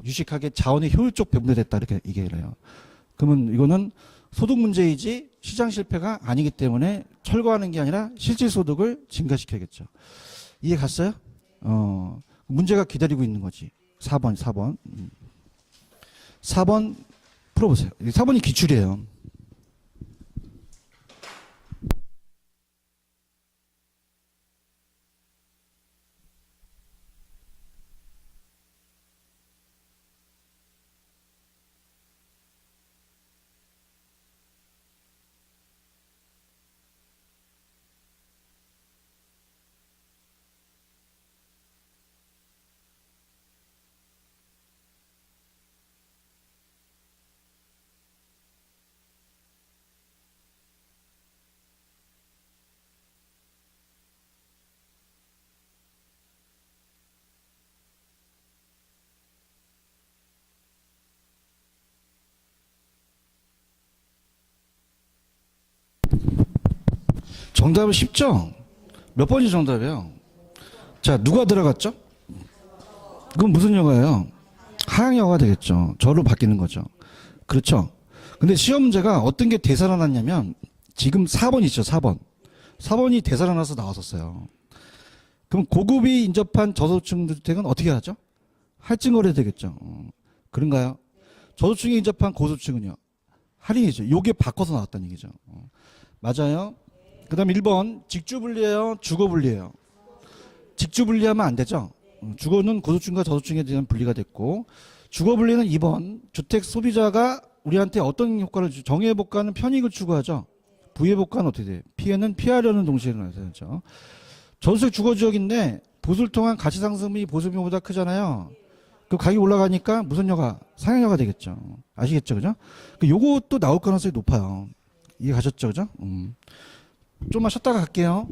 유식하게 자원의 효율적 배분됐다. 이렇게 얘기를 해요. 그러면 이거는 소득 문제이지 시장 실패가 아니기 때문에 철거하는 게 아니라 실질 소득을 증가시켜야겠죠. 이해 갔어요? 문제가 기다리고 있는 거지. 4번. 4번 풀어보세요. 4번이 기출이에요. 정답은 쉽죠? 몇 번이 정답이에요? 자, 누가 들어갔죠? 그건 무슨 영어예요? 하향 영어가 되겠죠. 저로 바뀌는 거죠. 그렇죠? 근데 시험 문제가 어떤 게 되살아났냐면 지금 4번 있죠, 4번. 4번이 되살아나서 나왔었어요. 그럼 고급이 인접한 저소득층 주택은 어떻게 하죠? 할증거래 되겠죠. 그런가요? 저소득층이 인접한 고소득층은요? 할인이죠. 요게 바꿔서 나왔다는 얘기죠. 맞아요. 그 다음에 1번 직주분리예요? 주거분리예요? 직주분리하면 안 되죠. 주거는 고소득층과 저소득층에 대한 분리가 됐고 주거분리는 2번 주택 소비자가 우리한테 어떤 효과를 주죠? 정의회복과는 편익을 추구하죠. 부의회복과는 어떻게 돼요? 피해는 피하려는 동시에 일어나죠. 저소득 주거지역인데 보수를 통한 가치상승이 보수비용보다 크잖아요. 그 가격이 올라가니까 무슨 여가? 상향여가 되겠죠. 아시겠죠? 그죠? 요것도 나올 가능성이 높아요. 이해 가셨죠? 그죠? 좀만 쉬었다가 갈게요.